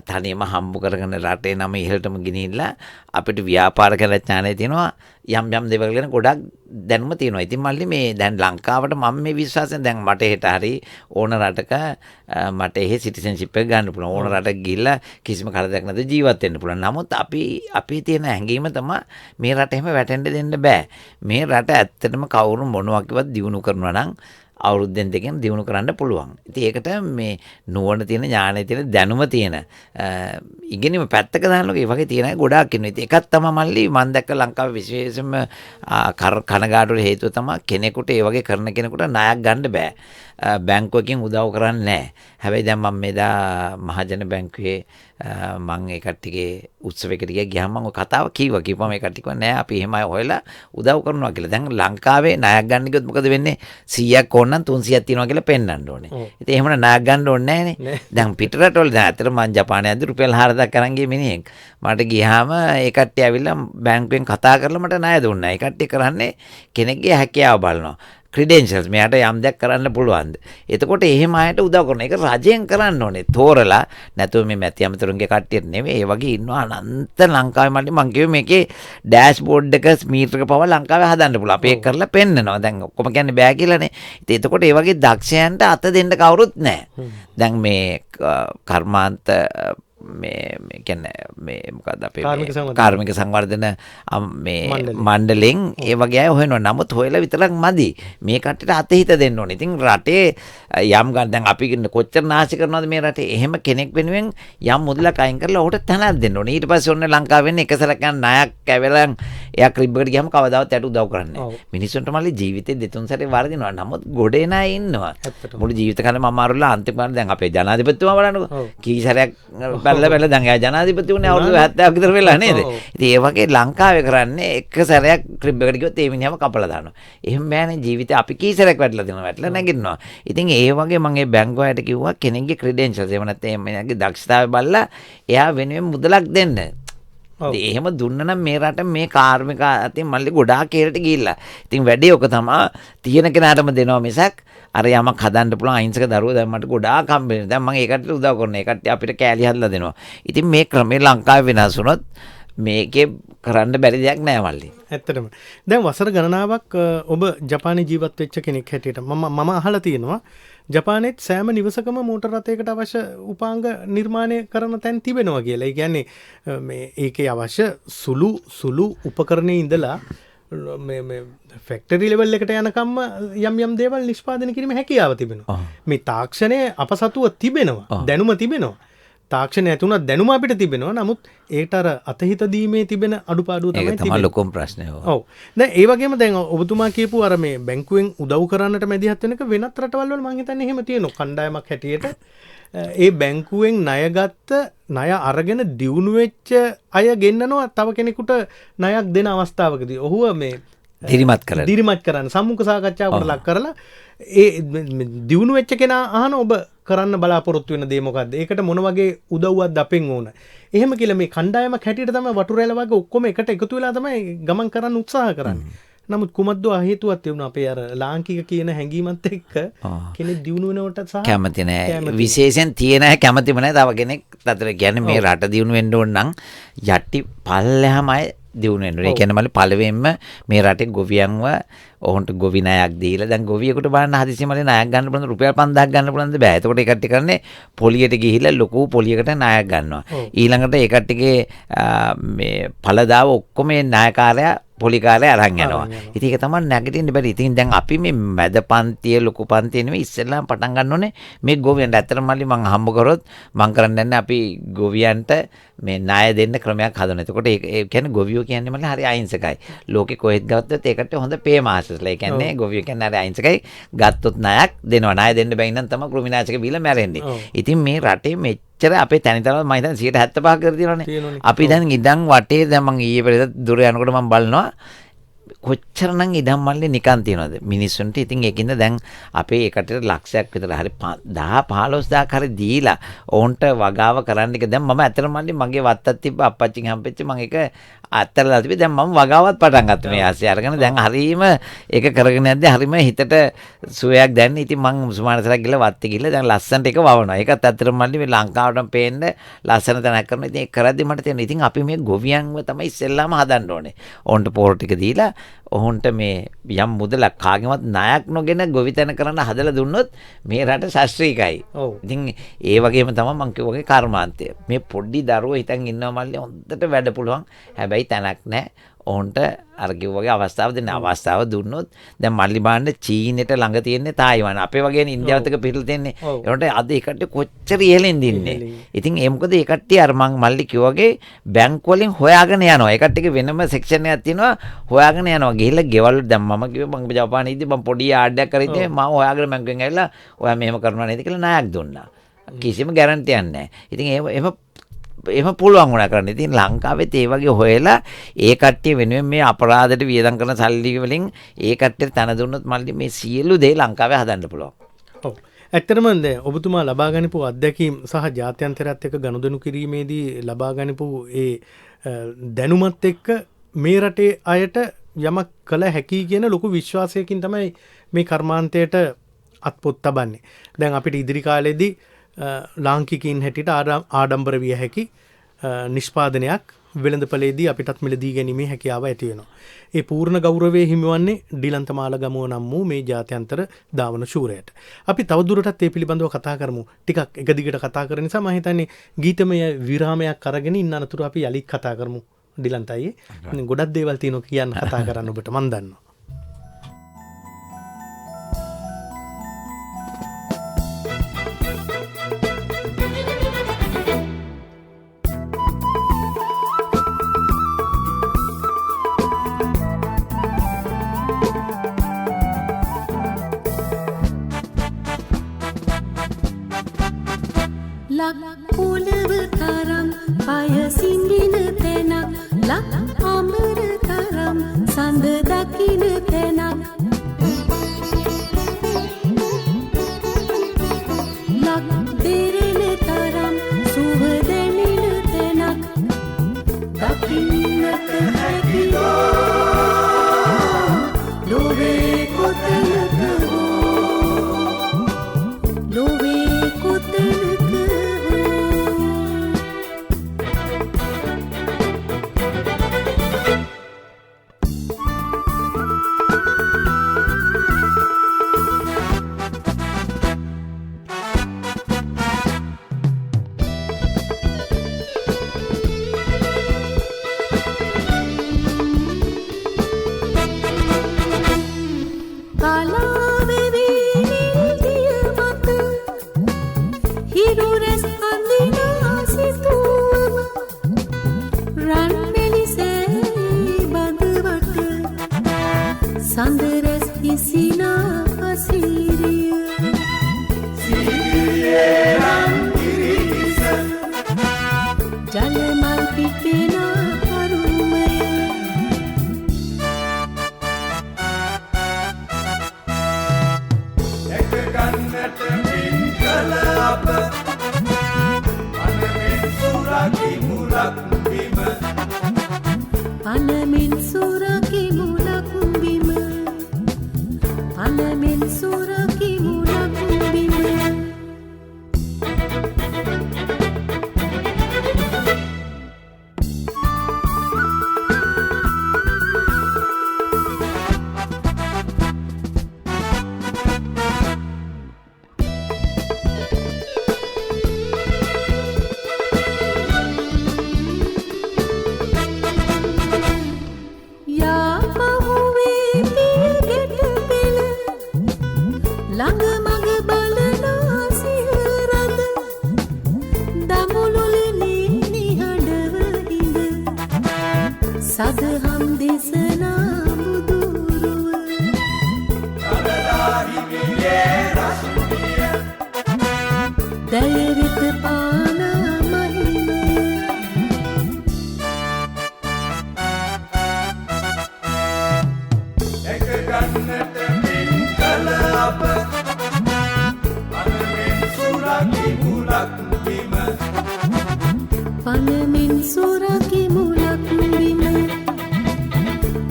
තනියම හම්බ කරගෙන රටේ නම ඉහළටම ගෙනිහිල්ලා අපිට ව්‍යාපාර කරලා ඥානය තියෙනවා. යම් යම් දේවල් ගැන ගොඩක් දැනුම තියෙනවා. ඉතින් මල්ලි මේ දැන් ලංකාවට මම මේ විශ්වාසයෙන් දැන් මට හෙට හරි ඕන රටක මට එහෙ සිටිසන්ෂිප් එක ගන්න පුළුවන්. ඕන රටක ගිහිල්ලා කිසිම කරදරයක් නැතුව ජීවත් වෙන්න පුළුවන්. නමුත් අපි තියෙන හැඟීම තමයි මේ රට එහෙම වැටෙන්න දෙන්න බෑ. මේ රට ඇත්තටම කවුරු මොනවා කිව්වත් දිනු කරනවා නම් අවුරුද්දෙන් දෙකෙන් දිනු කරන්න පුළුවන්. ඉතින් ඒකට මේ නුවණ තියෙන ඥානය තියෙන දැනුම තියෙන ඉගෙනීම පැත්තක දාන්නකෝ ඒ වගේ තියෙන අය ගොඩාක් ඉන්නවා. ඉතින් එකක් තමයි මල්ලි මම දැක්ක ලංකාවේ විශේෂයෙන්ම කනගාටුවට හේතුව තමයි කෙනෙකුට ඒ වගේ කරන කෙනෙකුට ණයක් ගන්න බෑ. බැංකුවකින් උදව් කරන්නේ නැහැ. හැබැයි දැන් මම මෙදා මහජන බැංකුවේ මම ඒ කට්ටියගේ උත්සවයකට ගියාම මම ඔය කතාව කිව්වම ඒ කට්ටිය කිව්වා නෑ අපි එහෙමයි හොයලා උදව් කරනවා කියලා. දැන් ලංකාවේ ණයක් ගන්න ගියොත් මොකද වෙන්නේ? 100ක් ඕන නම් 300ක් තියෙනවා කියලා පෙන්වන්න ඕනේ. ඉතින් එහෙම ණයක් ගන්න ඕනේ නෑනේ. දැන් පිටරටවල දැන් අතට මම ජපානයේ ඇද්දි රුපියල් 4000ක් අරන් ගිය මිනිහෙක්. මට ගියාම ඒ කට්ටිය ඇවිල්ලා බැංකුවෙන් කතා කරලා මට ණය දුන්නා. ඒ කට්ටිය කරන්නේ කෙනෙක්ගේ හැකියාව බලනවා. ක්‍රිඩෙන්ෂල්ස් මෙයාට යම් දෙයක් කරන්න පුළුවන්ද? එතකොට එහෙම අයට උදව් කරන එක රජයෙන් කරන්න ඕනේ. තෝරලා නැතුව මේ මැති අමතරුන්ගේ කට්ටියට නෙවෙයි. ඒ වගේ ඉන්නවා අනන්ත ලංකාවේ මල්ලි මං කිව්වේ මේකේ ඩෑෂ්බෝඩ් එක මීටරක පව ලංකාවේ හදන්න පුළුවන්. අපි ඒක කරලා පෙන්නනවා. දැන් ඔක්කොම කියන්නේ බෑ කියලානේ. ඉතින් එතකොට ඒ වගේ දක්ෂයන්ට අත දෙන්න කවුරුත් නැහැ. දැන් මේ කර්මාන්ත මේ කියන්නේ මේ මොකද්ද අපේ කාර්මික සංවර්ධන මේ මණ්ඩලෙන් ඒ වගේ අය හොයනවා. නමුත් හොයලා විතරක් මදි. මේ කට්ටියට අතහිත දෙන්න ඕනේ. ඉතින් රටේ යම් ගන්න දැන් අපි කොච්චර නාස්ති කරනවද මේ රටේ? එහෙම කෙනෙක් වෙනුවෙන් යම් මුදලක් අයින් කරලා ඔහුට තැනක් දෙන්න ඕනේ. ඊට පස්සේ ඔන්න ලංකාවෙන් එක සැරයක් යන ණයක් කැවෙලා එයා ක්‍රිබ් එකට ගියාම කවදාවත් යට උදව් කරන්නේ නැහැ. මිනිස්සුන්ට මල්ලි ජීවිතේ දෙතුන් සැරේ වරදිනවා. නමුත් ගොඩේ ණය ඉන්නවා. මුළු ජීවිත කාලෙම අමාරුලා අන්තිමට දැන් අපේ ජනාධිපතිතුමා බලන්නකෝ. කී සැරයක් බැලලා දැන් එයා ජනාධිපති වුණේ අවුරුදු 70ක් විතර වෙලා නේද? ඉතින් ඒ වගේ ලංකාවේ කරන්නේ එක සැරයක් ක්‍රිබ් එකට ගියොත් ඒ මිනිහම කපලා දානවා. එහෙම බෑනේ ජීවිතේ අපි කී සැරයක් වැටලා නැගිටිනවා. ඉතින් ඒ වගේ මම ඒ බැංකුවට කිව්වා කෙනෙක්ගේ ක්‍රිඩෙන්ෂල්ස් එහෙම නැත්නම් එයාගේ දක්ෂතාවය බලලා එයා වෙනුවෙන් මුදලක් දෙන්න. එහෙම දුන්න නම් මේ රට මේ කාර්මික අතින් මල්ලි ගොඩාක් කේරට ගිහිල්ලා. ඉතින් වැඩේ ඔක තමයි තියෙන කෙනාටම දෙනවා මිසක් අර යමක් හදන්න පුළුවන් අහිංසක දරුවෝ දැන් මට ගොඩාක් හම්බෙන්නේ. දැන් මම ඒකට උදව් කරනවා. ඒකට අපිට කෑලි හදලා දෙනවා. ඉතින් මේ ක්‍රමේ ලංකාවේ වෙනස් වුණොත් මේකේ කරන්න බැරි දෙයක් නෑ මල්ලි. ඇත්තටම. දැන් වසර ගණනාවක් ඔබ ජපානයේ ජීවත් වෙච්ච කෙනෙක් හැටියට මම අහලා තියෙනවා ජපානයේත් සෑම නිවසකම මෝටර රථයකට අවශ්‍ය උපාංග නිර්මාණය කරන තැන් තිබෙනවා කියලා. ඒ කියන්නේ මේ ඒකේ අවශ්‍ය සුළු උපකරණේ ඉඳලා මේ ෆැක්ටරි ලෙවල් එකට යනකම්ම යම් දේවල් නිෂ්පාදනය කිරීම හැකියාව තිබෙනවා. මේ තාක්ෂණය අප සතුව තිබෙනවා. දැනුම තිබෙනවා. තාක්ෂණය ඇතුණත් දැනුම අපිට තිබෙනවා. නමුත් ඒට අර අතහිත දීමේ තිබෙන අඩුපාඩුව තමයි ඒක තමයි ලොකුම ප්‍රශ්නය. ඔව්. දැන් ඒ වගේම දැන් ඔබතුමා කියපු අර මේ බැංකුවෙන් උදව් කරන්නට මැදිහත් වෙනක වෙනත් රටවල් වල මම හිතන්නේ එහෙම තියෙනවා. කණ්ඩායමක් හැටියට ඒ බැංකුවෙන් ණයගත්ත ණය අරගෙන දියුණු වෙච්ච අය ගෙන්නනවා තව කෙනෙකුට ණයක් දෙන අවස්ථාවකදී. ඔහුව මේ දිරිමත් කරන්න සම්මුඛ සාකච්ඡාවකට ලක් කරලා ඒ දියුණු වෙච්ච කෙනා අහන ඔබ කරන්න බලාපොරොත්තු වෙන දේ මොකද්ද? ඒකට මොන වගේ උදව්වක්ද අපෙන් ඕන? එහෙම කියලා මේ කණ්ඩායමක් හැටියට තමයි වටුරැල වගේ ඔක්කොම එකට එකතු වෙලා තමයි ගමන් කරන්න උත්සාහ කරන්නේ. නමුත් කුමද්ද හේතුවක් තිබුණා අපේ අර ලාංකික කියන හැඟීමත් එක්ක කෙනෙක් දියුණු වෙනවට සහ කැමති නැහැ. විශේෂයෙන් තියෙන අය කැමතිම නැහැ. තව කෙනෙක් අතර කියන්නේ මේ රට දියුණු වෙන්න ඕන නම් යටි පල්ලෙහාමයි දියුණු වෙන්න ඕනේ. ඒ කියන්නේ මල්ලි පළවෙනිම මේ රටේ ගොවියන්ව ඔහුන්ට ගොවි ණයක් දීලා දැන් ගොවියෙකුට බලන්න හදිසියෙම ණයක් ගන්න පුළුවන් රුපියල් 5000ක් ගන්න පුළුවන්ද බෑ. එතකොට ඒ කට්ටිය කරන්නේ පොලියට ගිහිල්ලා ලොකු පොලියකට ණයක් ගන්නවා. ඊළඟට ඒ කට්ටියගේ මේ ඵලදාව ඔක්කොම මේ ණයකාරයා පොලිකාරය අරන් යනවා. ඉතින් ඒක තමයි නැගිටින්න බැරි. ඉතින් දැන් අපි මේ මැද පන්තිය ලොකු පන්තිය නෙමෙයි ඉස්සෙල්ලාම පටන් ගන්න ඕනේ මේ ගොවියන්ට. ඇත්තටම මල්ලි මං හම්බ කරොත් මං කරන්නේ නැහැ අපි ගොවියන්ට මේ ණය දෙන්න ක්‍රමයක් හදනවා. එතකොට ඒ කියන්නේ ගොවියෝ කියන්නේ මල්ලි හරි අහිංසකයි. ලෝකේ කොහෙත් ගත්තොත් ඒකට හොඳ පේ මාස්ටර්ස්ලා. ඒ කියන්නේ ගොවියෝ කියන්නේ හරි අහිංසකයි. ගත්තොත් ණයක් දෙනවා. ණය දෙන්න බැරි නම් තමයි කෘමිනාශක බීලා මැරෙන්නේ. ඉතින් මේ රටේ මෙච්චර අපේ තනිතරම මම හිතන්නේ 175 කර තියෙනවානේ. අපි දැන් ඉඳන් වටේ දැන් මං ඊයේ පෙරේද දුර යනකොට මම බලනවා කොච්චරනම් ඉඩම් මල්ලේ නිකන් තියනවද මිනිස්සුන්ට. ඉතින් ඒකින්ද දැන් අපේ එකට ලක්ෂයක් විතර හරි 10-15000ක් හරි දීලා ඕන්ට වගාව කරන්න එක දැන් මම ඇත්තටම මල්ලි මගේ වත්තක් තිබ්බ අප්පච්චිගෙන් හම්බෙච්ච මම ඒක අත්තරලා තිබ්බේ. දැන් මම වගාවත් පටන් ගත්තා මේ ආසිය අරගෙන. දැන් හරීම ඒක කරගෙන යද්දී හරීම හිතට සුවයක් දැනෙන. ඉතින් මම සුමානසලක් ගිහලා වත්තේ ගිහලා දැන් ලස්සනට ඒක වවනවා. ඒකත් ඇත්තටම මල්ලි මේ ලංකාවටම පේන්න ලස්සන තැනක් කරනවා. ඉතින් ඒක කරද්දී මට තේරෙනවා ඉතින් අපි මේ ගොවියන්ව තමයි ඉස්සෙල්ලාම හදන්න ඕනේ. ඕන්ට පෝර ටික දීලා ඔහුන්ට මේ යම් මුදලක් කාගෙවත් ණයක් නොගෙන ගොවිතැන කරන්න හදලා දුන්නොත් මේ රට ශාස්ත්‍රීයයි. ඉතින් ඒ වගේම තමයි මම කිව්වගේ කර්මාන්තය. මේ පොඩි දරුවෝ හිතන් ඉන්නවා මල්ලි හොඳට වැඩ පුළුවන්. හැබැයි තැනක් නැහැ. ඔවුන්ට අර කිව්වගේ අවස්ථාව දෙන්න අවස්ථාව දුන්නොත් දැන් මල්ලි බාන්න චීනෙට ළඟ තියෙන්නේ තායිවාන. අපේ වගේනේ ඉන්දියාවත් එක පිටලා තියෙන්නේ. ඒකට අද ඒ කට්ටිය කොච්චර ඉහළින් දින්නේ. ඉතින් ඒ මොකද ඒ කට්ටිය අර මං මල්ලි කිව්වගේ බැංක් වලින් හොයාගෙන යනවා. ඒ කට්ටියගේ වෙනම සෙක්ෂන් එකක් තියෙනවා හොයාගෙන යනවා. ගිහිල්ලා ගෙවල් දැන් මම කිව්වා මං ජපානයේ ඉඳි මං පොඩි ආඩයක් කරේ මම හොයාගෙන බැංකුවෙන් ඇවිල්ලා ඔයා මෙහෙම කරනවා නේද කියලා ණයක් දුන්නා. කිසිම ගැරන්ටියක් නැහැ. ඉතින් එහෙම පුළුවන් වුණා කරන්න. ඉතින් ලංකාවෙත් ඒ වගේ හොයලා ඒ කට්ටිය වෙනුවෙන් මේ අපරාධයට වියදම් කරන සල්ලි වලින් ඒ කට්ටියට තන දුන්නොත් මල්ලි මේ සියලු දේ ලංකාවේ හදන්න පුළුවන්. ඔව්. ඇත්තටම දැන් ඔබතුමා ලබා ගනිපු අත්දැකීම් සහ ජාත්‍යන්තරයත් එක්ක ගනුදෙනු කිරීමේදී ලබා ගනිපු ඒ දැනුමත් එක්ක මේ රටේ අයට යමක් කළ හැකි කියන ලොකු විශ්වාසයකින් තමයි මේ කර්මාන්තයට අත්පොත් තබන්නේ. දැන් අපිට ඉදිරි කාලෙදී ලාංකිකයින් හැටියට ආඩම්බර විය හැකි නිෂ්පාදනයක් වෙළඳපළේදී අපිටත් මිලදී ගැනීමේ හැකියාව ඇති වෙනවා. ඒ පූර්ණ ගෞරවය හිමිවන්නේ ඩිලන්ත මාලගමුව නම් වූ මේ ජාත්‍යන්තර ධාවන ශූරයට. අපි තවදුරටත් ඒ පිළිබඳව කතා කරමු. ටිකක් එක දිගට කතා කරන නිසා මම හිතන්නේ ගීතමය විරාමයක් අරගෙන ඉන්න අනතුරු අපි යලිත් කතා කරමු. ඩිලන්ත අයියේ ගොඩක් දේවල් තියෙනවා කියන්න කතා කරන්න ඔබට මම දන්නවා. පුලව තරම් පය සිඳින තැනක් ලක් අමර තරම් සඳ දකින තැනක් ලක් දෙරෙන තරම් සුව දැනෙන තැනක් දකින්නට හැකිවෝ ලෝවේ කොතනක ලෝවේ කොතනක ළඟ මඟ බලනා සිහරද දමුළුලේ නිහඬව හිඳ සදහම් දේශනා බුදුරුව දැයවෙත පානා මහිමය පනමින් සුරකි මුලක් බිම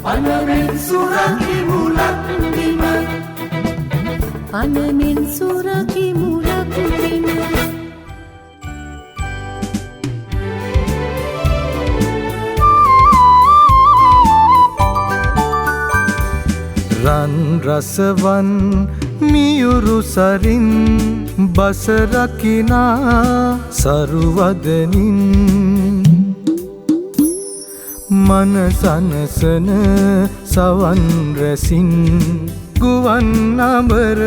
පනමින් සුරකි මුලක් බිම පනමින් සුරකි මුලක් බිම රන් රසවන් මියුරු සරින් බසරකිනා සරුවදනින් මනසනසන සවන් රැසින් ගුවන් අඹර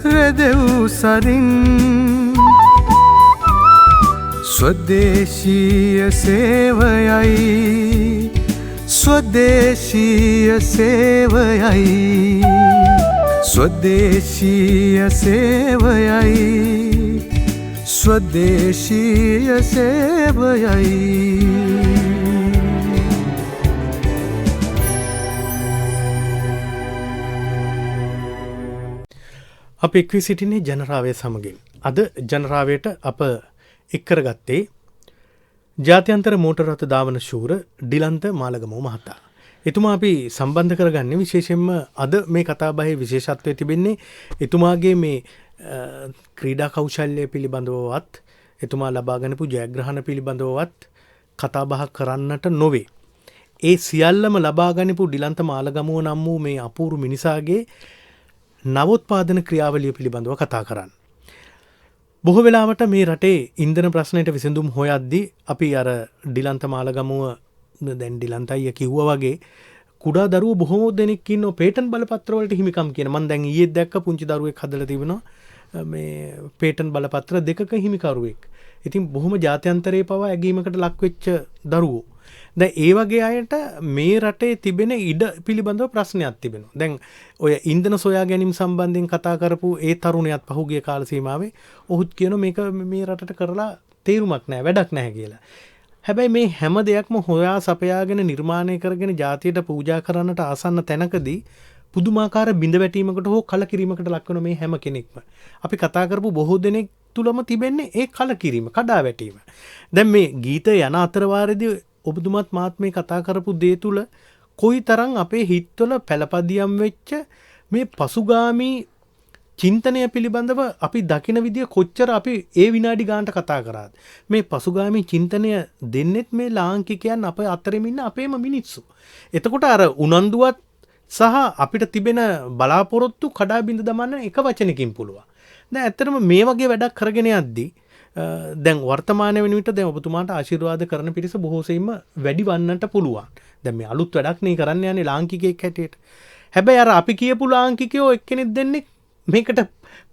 රැදෙව් සරින් ස්වදේශීය සේවයයි ස්වදේශීය සේවයයි ස්වදේශීය සේවයයි ස්වදේශීය සේවයයි අප එක්වී සිටින්නේ ජනරාවය සමගින්. අද ජනරාවයට අප එක්කරගත්තේ ජාත්‍යන්තර මෝටර් රථ ධාවන ශූර ඩිලන්ත මාලගමෝ මහතා. එතුමා අපි සම්බන්ධ කරගන්නේ විශේෂයෙන්ම අද මේ කතාබහේ විශේෂත්වය තිබෙන්නේ එතුමාගේ මේ ක්‍රීඩා කෞශල්‍ය පිළිබඳවවත් එතුමා ලබා ගන්නපු ජයග්‍රහණ පිළිබඳවවත් කතාබහ කරන්නට නොවේ. ඒ සියල්ලම ලබා ගන්නපු ඩිලන්ත මාලගමෝ නම් වූ මේ අපූර්ව මිනිසාගේ නවෝත්පාදන ක්‍රියාවලිය පිළිබඳව කතා කරන්න. බොහෝ වෙලාවට මේ රටේ ඉන්ධන ප්‍රශ්නයට විසඳුම් හොයද්දී අපි අර ඩිලන්ත මාලගමුව දැන් ඩිලන්ත අයියා කිව්වා වගේ කුඩා දරුවෝ බොහෝ දෙනෙක් ඉන්නෝ පේටන්ට් බලපත්‍ර වලට හිමිකම් කියන. මම දැන් ඊයේ දැක්ක පුංචි දරුවෙක් හදලා තිබෙනවා මේ පේටන්ට් බලපත්‍ර දෙකක හිමිකරුවෙක්. ඉතින් බොහොම ජාත්‍යන්තරයේ පවා ඇගීමකට ලක් වෙච්ච දරුවෝ. දැන් ඒ වගේ අයට මේ රටේ තිබෙන ඉඩ පිළිබඳව ප්‍රශ්නයක් තිබෙනවා. දැන් ඔය ඉන්ධන සොයා ගැනීම සම්බන්ධයෙන් කතා කරපු ඒ තරුණයාත් පහුගිය කාල සීමාවේ ඔහුත් කියන මේක මේ රටට කරලා තේරුමක් නැහැ, වැඩක් නැහැ කියලා. හැබැයි මේ හැම දෙයක්ම හොයා සපයාගෙන නිර්මාණය කරගෙන ජාතියට පූජා කරන්නට ආසන්න තැනකදී පුදුමාකාර බිඳ වැටීමකට හෝ කලකිරීමකට ලක්වන මේ හැම කෙනෙක්ම අපි කතා කරපු බොහෝ දෙනෙක් තුලම තිබෙන්නේ ඒ කලකිරීම, කඩා වැටීම. දැන් මේ ගීතය යන අතරවාරදී ඔබතුමත් මාත් මේ කතා කරපු දේ තුල කොයිතරම් අපේ හිතවල පළපදියම් වෙච්ච මේ පසුගාමී චින්තනය පිළිබඳව අපි දකින විදිය කොච්චර අපි ඒ විනාඩි ගානට කතා කරාද. මේ පසුගාමී චින්තනය දෙන්නෙත් මේ ලාංකිකයන් අප අතරින් ඉන්න අපේම මිනිස්සු. එතකොට අර උනන්දුවත් සහ අපිට තිබෙන බලාපොරොත්තු කඩා බිඳ දමන්න එක වචනකින් පුළුවන්. දැන් ඇත්තටම මේ වගේ වැඩක් කරගෙන යද්දී දැන් වර්තමාන වෙන විට දැන් ඔබතුමාට ආශිර්වාද කරන පිරිස බොහෝ සෙයින්ම වැඩි වන්නට පුළුවන්. දැන් මේ අලුත් වැඩක් නේ කරන්න යන්නේ ලාංකිකයෙක් හැටියට. හැබැයි අර අපි කියපු ලාංකිකයෝ එක්කෙනෙක් දෙන්නෙක් මේකට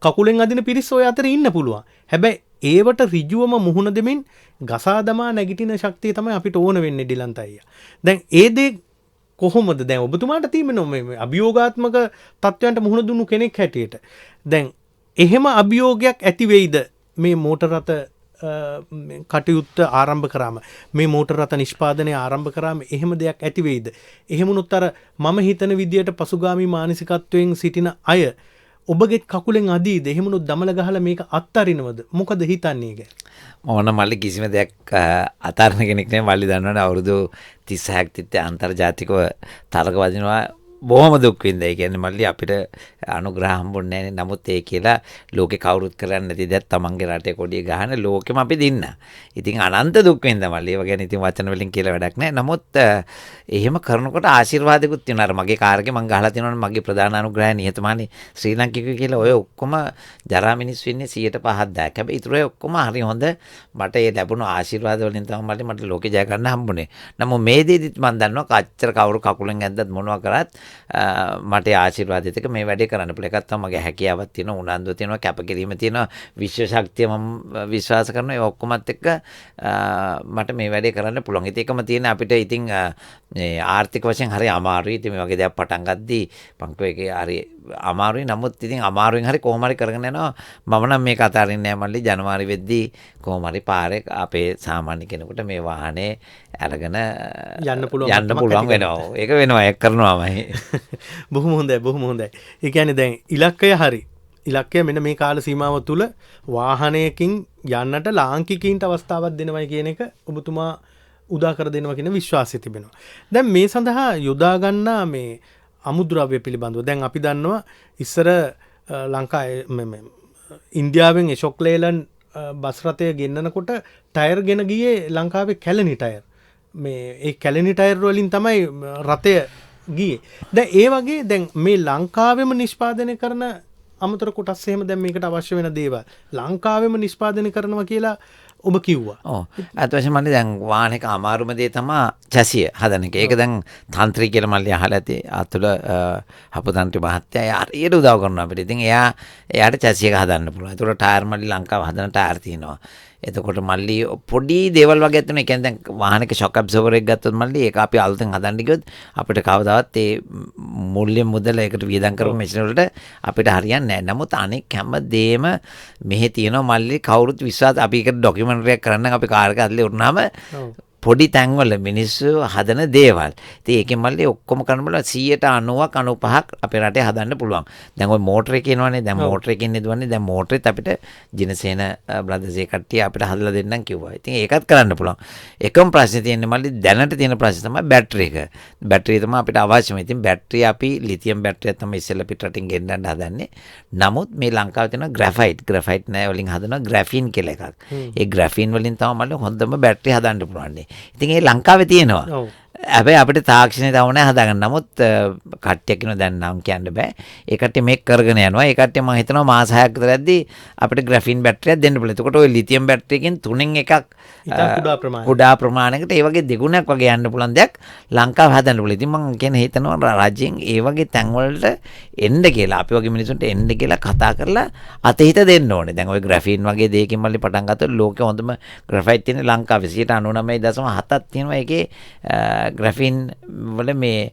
කකුලෙන් අදින පිරිස ඔය අතර ඉන්න පුළුවන්. හැබැයි ඒවට රිජුවම මුහුණ දෙමින් ගසා දමා නැගිටින ශක්තිය තමයි අපිට ඕන වෙන්නේ ඩිලන්ත අයියා. දැන් ඒ දේ කොහොමද දැන් ඔබතුමාට තියෙන්නේ මේ අභියෝගාත්මක තත්වයන්ට මුහුණ දුන්නු කෙනෙක් හැටියට. දැන් එහෙම අභියෝගයක් ඇති වෙයිද මේ මෝටර් රථ කටයුත්ත ආරම්භ කරාම, මේ මෝටර් රථ නිෂ්පාදනය ආරම්භ කරාම එහෙම දෙයක් ඇති වෙයිද? එහෙමුණොත් අර මම හිතන විදියට පසුගාමී මානසිකත්වයෙන් සිටින අය ඔබගේ කකුලෙන් අදීද? එහෙමුණොත් දමල ගහලා මේක අත්තරිනවද? මොකද හිතන්නේ ගැ? මොන මල්ලි කිසිම දෙයක් අතාරන කෙනෙක් නෙමෙයි. මල්ලි දන්නවනේ අවුරුදු 36ක් තිස්සේ අන්තර්ජාතිකව තරග වදිනවා. බොහොම දුක් විඳ. ඒ කියන්නේ මල්ලි අපිට අනුග්‍රහ හම්බුන්නේ නැහැ. නමුත් ඒ කියලා ලෝකේ කවුරුත් කරන්නේ නැති දෙයක් තමන්ගේ රටේ කොඩිය ගහන ලෝකෙම අපි දින්න. ඉතින් අනන්ත දුක් විඳ මල්ලි. ඒව ගැන ඉතින් වචන වලින් කියලා වැඩක් නැහැ. නමුත් එහෙම කරනකොට ආශිර්වාදිකුත් තියෙනවා. අර මගේ කාර් එකේ මං ගහලා තියෙනවනේ මගේ ප්‍රධාන අනුග්‍රහය නිහතමානී ශ්‍රී ලංකිකයෝ කියලා. ඔය ඔක්කොම ජරා මිනිස්සු ඉන්නේ 105ක් දැක්. හැබැයි ඊටු ඔය ඔක්කොම හරි හොඳ. මට ඒ ලැබුණු ආශිර්වාද වලින් තමයි මල්ලි මට ලෝකේ ජය ගන්න හම්බුනේ. නමුත් මේ දේදිත් මං දන්නවා කච්චර කවුරු කකුලෙන් ඇද්දත් මොනවා කරත් මට ආශිර්වාදිත එක මේ වැඩේ කරන්න පුළුවන්. එකක් තමයි මගේ හැකියාවක් තියෙනවා, උනන්දුව තියෙනවා, කැපකිරීම තියෙනවා, විශ්ව ශක්තිය මම විශ්වාස කරනවා. ඒ ඔක්කොමත් එක්ක මට මේ වැඩේ කරන්න පුළුවන්. ඒකම තියෙන අපිට ඉතින් මේ ආර්ථික වශයෙන් හරි අමාරුයි. ඉතින් මේ වගේ දේවල් පටන් ගද්දී පංකෝ එකේ හරි අමාරුයි. නමුත් ඉතින් අමාරුවෙන් හරි කොහොම හරි කරගෙන යනවා. මම නම් මේක අතාරින්නේ නැහැ මල්ලි. ජනවාරි වෙද්දී කොහොම හරි පාරේ අපේ සාමාන්‍ය කෙනෙකුට මේ වාහනේ අරගෙන යන්න පුළුවන් වෙනවා. ඒක වෙනවා. ඒක කරනවාමයි. බොහොම හොඳයි, බොහොම හොඳයි. ඒ කියන්නේ දැන් ඉලක්කය හරි. ඉලක්කය මෙන්න මේ කාල සීමාව තුළ වාහනයකින් යන්නට ලාංකිකයින්ට අවස්ථාවක් දෙනවයි කියන එක ඔබතුමා උදා කර දෙනවා කියන විශ්වාසය තිබෙනවා. දැන් මේ සඳහා යොදා ගන්නා මේ අමුද්‍රව්‍ය පිළිබඳව දැන් අපි දන්නවා ඉස්සර ලංකාවේ ඉන්දියාවෙන් එෂොක් ලේලන් බස් රථය ගෙන්නනකොට ටයර් ගෙන ගියේ ලංකාවේ කැලණි ටයර්. මේ ඒ කැලණි ටයර් වලින් තමයි රථය ගියේ. දැන් ඒ වගේ දැන් මේ ලංකාවෙම නිෂ්පාදනය කරන අමතර කොටස් එහෙම දැන් මේකට අවශ්‍ය වෙන දේවල් ලංකාවෙම නිෂ්පාදනය කරනවා කියලා ඔබ කිව්වා. ඔව්. අත් වශයෙන් මල්ලි දැන් වාහනයක අමාරුම දේ තමයි චැසිය හදන එක. ඒක දැන් තාන්ත්‍රික කියලා මල්ලි අහලා ඇති. අතුල හපුතන්ත්‍රි මහත්තයා එයා හරියට උදව් කරනවා අපිට. ඉතින් එයාට චැසිය එක හදන්න පුළුවන්. ඒතකොට ටයර් මල්ලි ලංකාව හදන ටයර් තියෙනවා. එතකොට මල්ලි පොඩි දේවල් වගේ තියෙනවා. ඒ කියන්නේ දැන් වාහනයක ෂොක් ඇබ්සෝවර් එකක් ගත්තොත් මල්ලි ඒක අපි අලුතෙන් හදන්න ගියොත් අපිට කවදාවත් ඒ මුල්‍ය මුදල ඒකට වියදම් කරපු මැෂින් වලට අපිට හරියන්නේ නැහැ. නමුත් අනෙක් හැම දෙයක්ම මෙහි තියෙනවා මල්ලි කවුරුත් විශ්වාස අපි ඒකට ඩොකියුමන්ටරි එකක් කරන්න අපි කාර් එක ඇතුලේ උරුනාම පොඩි තැන්වල මිනිස්සු හදන දේවල්. ඉතින් ඒකෙන් මල්ලි ඔක්කොම කරන්න බලලා 90ක් 95ක් අපේ රටේ හදන්න පුළුවන්. දැන් ওই මෝටර් එක කියනවනේ. දැන් මෝටර් එකකින් නෙදුවන්නේ. දැන් මෝටරෙත් අපිට ජිනසේන බ්‍රදර්ස් ඒ කට්ටිය අපිට හදලා දෙන්නම් කිව්වා. ඉතින් ඒකත් කරන්න පුළුවන්. එකම ප්‍රශ්නේ තියෙන්නේ මල්ලි දැනට තියෙන ප්‍රශ්නේ තමයි බැටරි එක. බැටරිය තමයි අපිට අවශ්‍යම. ඉතින් බැටරිය අපි ලිතියම් බැටරියක් තමයි ඉස්සෙල්ලා පිට රටින් ගෙන්නන්න හදන්නේ. නමුත් මේ ලංකාවේ තියෙන ග්‍රැෆයිට් නෑ වලින් හදන ග්‍රැෆීන් කියලා එකක්. ඒ ග්‍රැෆීන් වලින් තමයි මල්ලි හොඳම බැටරි හදන්න පුළුවන්. ඉතින් ඒ ලංකාවේ තියෙනවා. හැබැයි අපිට තාක්ෂණය තව නැහැ හදාගන්න. නමුත් කට්ටියක් කියනවා දැන් නම් කියන්න බෑ. ඒ කට්ටිය මේක කරගෙන යනවා. ඒ කට්ටිය මම හිතනවා මාස 6ක් විතර ඇද්දි අපිට ග්‍රැෆීන් බැටරියක් දෙන්න පුළුවන්. එතකොට ওই ලිතියම් බැටරි එකෙන් තුනෙන් එකක් කුඩා ප්‍රමාණයකට ඒ වගේ දෙගුණයක් වගේ යන්න පුළුවන් දෙයක් ලංකාව හදන්න පුළුවන්. ඉතින් මම කියන්නේ හිතනවා රජයෙන් ඒ වගේ තැන් වලට එන්න කියලා අපි වගේ මිනිස්සුන්ට එන්න කියලා කතා කරලා අතහිත දෙන්න ඕනේ. දැන් ওই ග්‍රැෆීන් වගේ දෙයකින් මල්ලි පටන් ගත්තොත් ලෝකේ හොඳම ග්‍රැෆයිට් තියෙන ලංකාවේ 99.7ක් තියෙනවා. ඒකේ ග්‍රැෆීන් වල මේ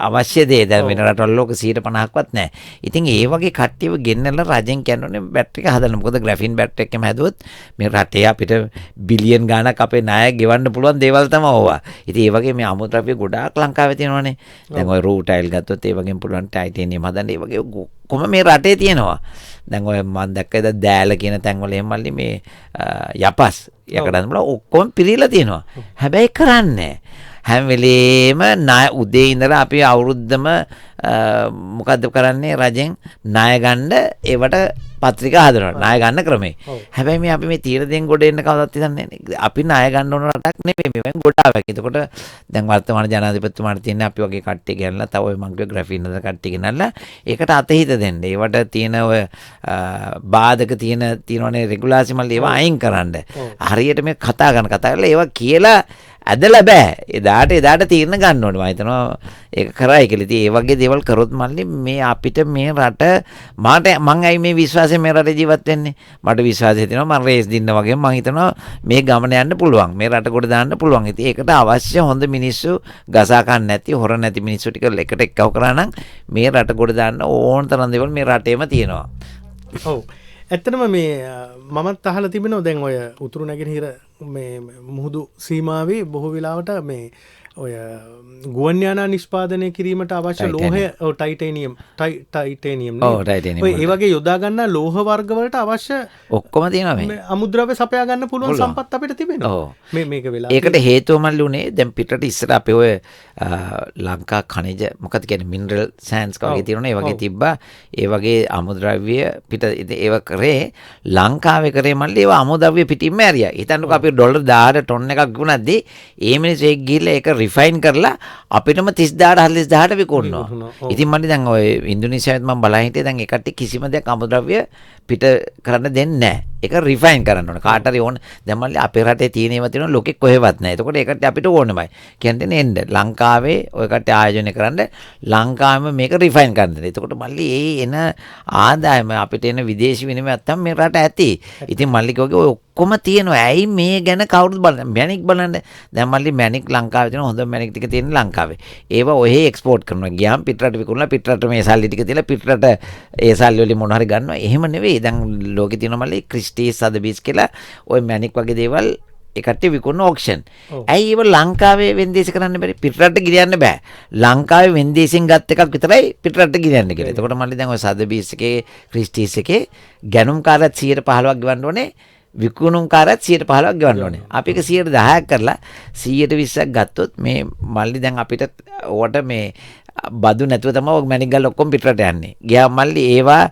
අවශ්‍ය දේ දැන් වෙන රටවල ලෝක 50%ක්වත් නැහැ. ඉතින් ඒ වගේ කට්ටියව ගෙන්නලා රජෙන් කියන්නේ බැටරි එක හදන්න. මොකද ග්‍රැෆීන් බැටරි එකම හැදුවොත් මේ රටේ අපිට බිලියන් ගාණක් අපේ ණය ගෙවන්න පුළුවන් දේවල් තමයි ඕවා. ඉතින් ඒ වගේ මේ අමුද්‍රව්‍ය ගොඩාක් ලංකාවේ තියෙනවානේ. දැන් ওই රූ ටයිල් ගත්තොත් ඒ වගේම පුළුවන් ටයිටේනියම් හදන්න. ඒ වගේ කොහොම මේ රටේ තියෙනවා. දැන් ඔය මම දැක්කද දෑල කියන තැන්වල එහෙම මල්ලි මේ යපස් යකඩන් වල ඔක්කොම පිරීලා තියෙනවා. හැබැයි කරන්නේ හැම වෙලේම ණය උදේ ඉඳලා අපි අවුරුද්දම මොකද්ද කරන්නේ රජෙන් ණය ගන්න ඒවට පත්‍රිකා හදනවා. ණය ගන්න ක්‍රමේ. හැබැයි මේ අපි මේ තීර දෙන් ගොඩ එන්න කවදාවත් හිතන්නේ නැහැ. අපි ණය ගන්න ඕන රටක් නෙමෙයි. මෙවෙන් ගොඩාවක්. එතකොට දැන් වර්තමාන ජනාධිපතිතුමාට තියෙන්නේ අපි වගේ කට්ටිය ගෙනල්ලා තව ඔය මං කිය ග්‍රැෆීන් හදන කට්ටිය ගෙනල්ලා ඒකට අතහිත දෙන්න. ඒවට තියෙන ඔය බාධක තියෙනවනේ රෙගුලාසි මල්ලි ඒවා අයින් කරන්න. හරියට මේ කතා කරලා ඒවා කියලා ඇදලා බෑ. එදාට තීරණ ගන්න ඕනේ. මම හිතනවා ඒක කරයි කියලා. ඉතින් ඒ වගේ දේවල් කරොත් මල්ලි මේ අපිට මේ රට මම ඇයි මේ විශ්වාසයෙන් මේ රටේ ජීවත් වෙන්නේ? මට විශ්වාසය තියෙනවා මම රේස් දින්න වගේ මම හිතනවා මේ ගමන යන්න පුළුවන්. මේ රට කොට දාන්න පුළුවන්. ඉතින් ඒකට අවශ්‍ය හොඳ මිනිස්සු ගසා ගන්න නැති හොර නැති මිනිස්සු ටික එකට එක්කව කරා නම් මේ රට කොට දාන්න ඕන තරම් දේවල් මේ රටේම තියෙනවා. ඔව්. ඇත්තටම මේ මමත් අහලා තිබෙනවා දැන් ඔය උතුරු නැගෙනහිර මේ මුහුදු සීමාවේ බොහෝ වෙලාවට මේ ඔය ගුවන් යානා නිෂ්පාදනය කිරීමට අවශ්‍ය ලෝහය ටයිටේනියම් ඔය ඒ වගේ යොදා ගන්න ලෝහ වර්ග වලට අවශ්‍ය ඔක්කොම තියෙනවා මේ අමුද්‍රව්‍ය සපයා ගන්න පුළුවන් සම්පත් අපිට තිබෙනවා. මේක වෙලා ඒකට හේතුව මල්ලි උනේ දැන් පිටට ඉස්සර අපේ ඔය ලංකා ඛනිජ මොකද කියන්නේ මිනරල් සෑන්ඩ්ස් වගේ තියෙනවා. ඒ වගේ තිබ්බා. ඒ වගේ අමුද්‍රව්‍ය පිට ඒව කරේ ලංකාවේ කරේ මල්ලි ඒව අමුද්‍රව්‍ය පිටින්ම ඇරියා. හිතන්නකෝ අපි ඩොලර් 1000 ටොන් එකක් ගුණද්දී ඒ මිනිස්සු ඒක ගිහලා ඒක රිෆයින් කරලා අපිටම 30000 40000ට විකුණනවා. ඉතින් මල්ලි දැන් ඔය ඉන්දුනීසියාවෙත් මම බලලා හිටියේ දැන් ඒ කට්ටිය කිසිම දෙයක් අමුද්‍රව්‍ය පිට කරන්න දෙන්නේ නැහැ. ඒක රිෆයින් කරන්න ඕන. කාට හරි ඕන. දැන් මල්ලි අපේ රටේ තියෙන ඒවා තියෙනවා ලෝකෙ කොහෙවත් නැහැ. එතකොට ඒකට අපිට ඕනමයි. කියන්නේ එන්න ලංකාවේ ඔය කට ආයෝජනය කරන්න ලංකාවෙම මේක රිෆයින් කරන්න. එතකොට මල්ලි ඒ එන ආදායම අපිට එන විදේශී විනිමයත් තමයි මේ රට ඇති. ඉතින් මල්ලි කිව්වගේ ඔය ඔක්කොම තියෙනවා. ඇයි මේ ගැන කවුරුත් බලන්නේ? මැනික් බලන්න. දැන් මල්ලි මැනික් ලංකාවේ තියෙන හොඳ මැනික් ටික තියෙන ලංකාවේ. ඒවා ඔහෙ එක්ස්පෝර්ට් කරනවා. ගියාම පිටරට විකුණලා පිටරට මේ සල්ලි ටික තියලා පිටරට ඒ සල්ලි වලින් මොනවා හරි ගන්නවා. එහෙම නෙවෙයි. දැන් ලෝකේ තියෙන මල්ලි ක්‍රිස්ටිස් සදබීස් කියලා ওই මැනික් වගේ දේවල් ඒකට විකුණන ඔක්ෂන්. ඇයි ඒව ලංකාවේ වෙන්දේසි කරන්න බැරි? පිටරට ගියන්න බෑ. ලංකාවේ වෙන්දේසින් ගත් එකක් විතරයි පිටරට ගියන්න කියලා. එතකොට මල්ලි දැන් ওই සදබීස් එකේ ක්‍රිස්ටිස් එකේ ගැනුම් කාර්යත් 115ක් ගෙවන්න ඕනේ. විකුණුම් කාර්යත් 115ක් ගෙවන්න ඕනේ. අපි ඒක 110ක් කරලා 120ක් ගත්තොත් මේ මල්ලි දැන් අපිට ඕකට මේ බදු නැතුව තමයි ඔය මැනික් ගල් ඔක්කොම පිටරට යන්නේ. ගියා මල්ලි ඒවා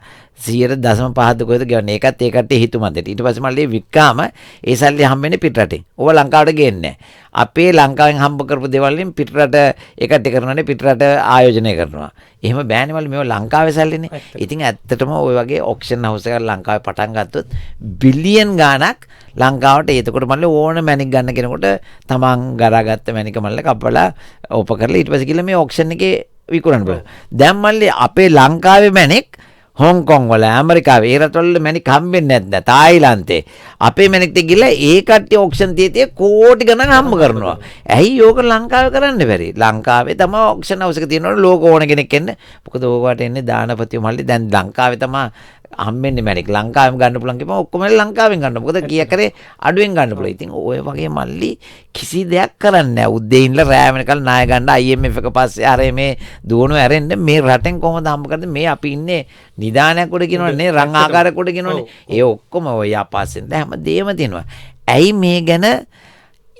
0.5ද කොහෙද ගෙවන්නේ? ඒකත් ඒකට හිතුමන්දට. ඊට පස්සේ මල්ලි වික්කාම ඒ සල්ලි හම්බෙන්නේ පිටරටින්. ඕව ලංකාවට ගේන්නේ අපේ ලංකාවෙන් හම්බ කරපු දේවල් වලින් පිටරට ඒකට කරනවානේ පිටරට ආයෝජනය කරනවා. එහෙම බෑනේ මල්ලි මේව ලංකාවේ සල්ලිනේ. ඉතින් ඇත්තටම ওই වගේ ඔක්ෂන් හවුස් එකක් ලංකාවේ පටන් ගත්තොත් බිලියන් ගාණක් ලංකාවට එතකොට මල්ලි ඕන මැනික් ගන්න කෙනෙකුට තමන් ගරාගත්ත මැනික මල්ලි කපලා ඕප කරලා ඊට පස්සේ ගිහලා මේ ඔක්ෂන් එකේ විකුණන්න බෑ. දැන් මල්ලි අපේ ලංකාවේ මැනික් හොංකොං වල ඇමරිකාවේ ඒ රටවල මැනික් හම්බෙන්නේ නැත්නම් තායිලන්තේ අපේ මැනික්ට ගිහලා ඒ කට්ටිය ඔක්ෂන් තියතිය කෝටි ගණන් හම්බ කරනවා. ඇයි ඕක ලංකාවේ කරන්න බැරි? ලංකාවේ තමයි ඔක්ෂන් හවුස් එක තියෙනවනේ ලෝක ඕන කෙනෙක් එන්න. මොකද ඕකට එන්නේ දානපතිය මල්ලි දැන් ලංකාවේ තමයි හම්බෙන්නේ මැනික්. ලංකාවෙම ගන්න පුළුවන් කියපම ඔක්කොම ලංකාවෙන් ගන්න. මොකද කීයක් කරේ අඩුවෙන් ගන්න පුළුවන්. ඉතින් ඔය වගේ මල්ලි කිසි දෙයක් කරන්නේ නැහැ. උදේ ඉඳලා රෑ වෙනකල් ණය ගන්න IMF එක පස්සේ අර මේ දුවනෝ ඇරෙන්න මේ රටෙන් කොහොමද හම්බ කරන්නේ? මේ අපි ඉන්නේ නිදානයක් උඩ කියනවනේ නේ රං ආකාරයක් උඩ කියනවනේ. ඒ ඔක්කොම ඔය ආපාසෙන් හැමදේම තියෙනවා. ඇයි මේ ගැන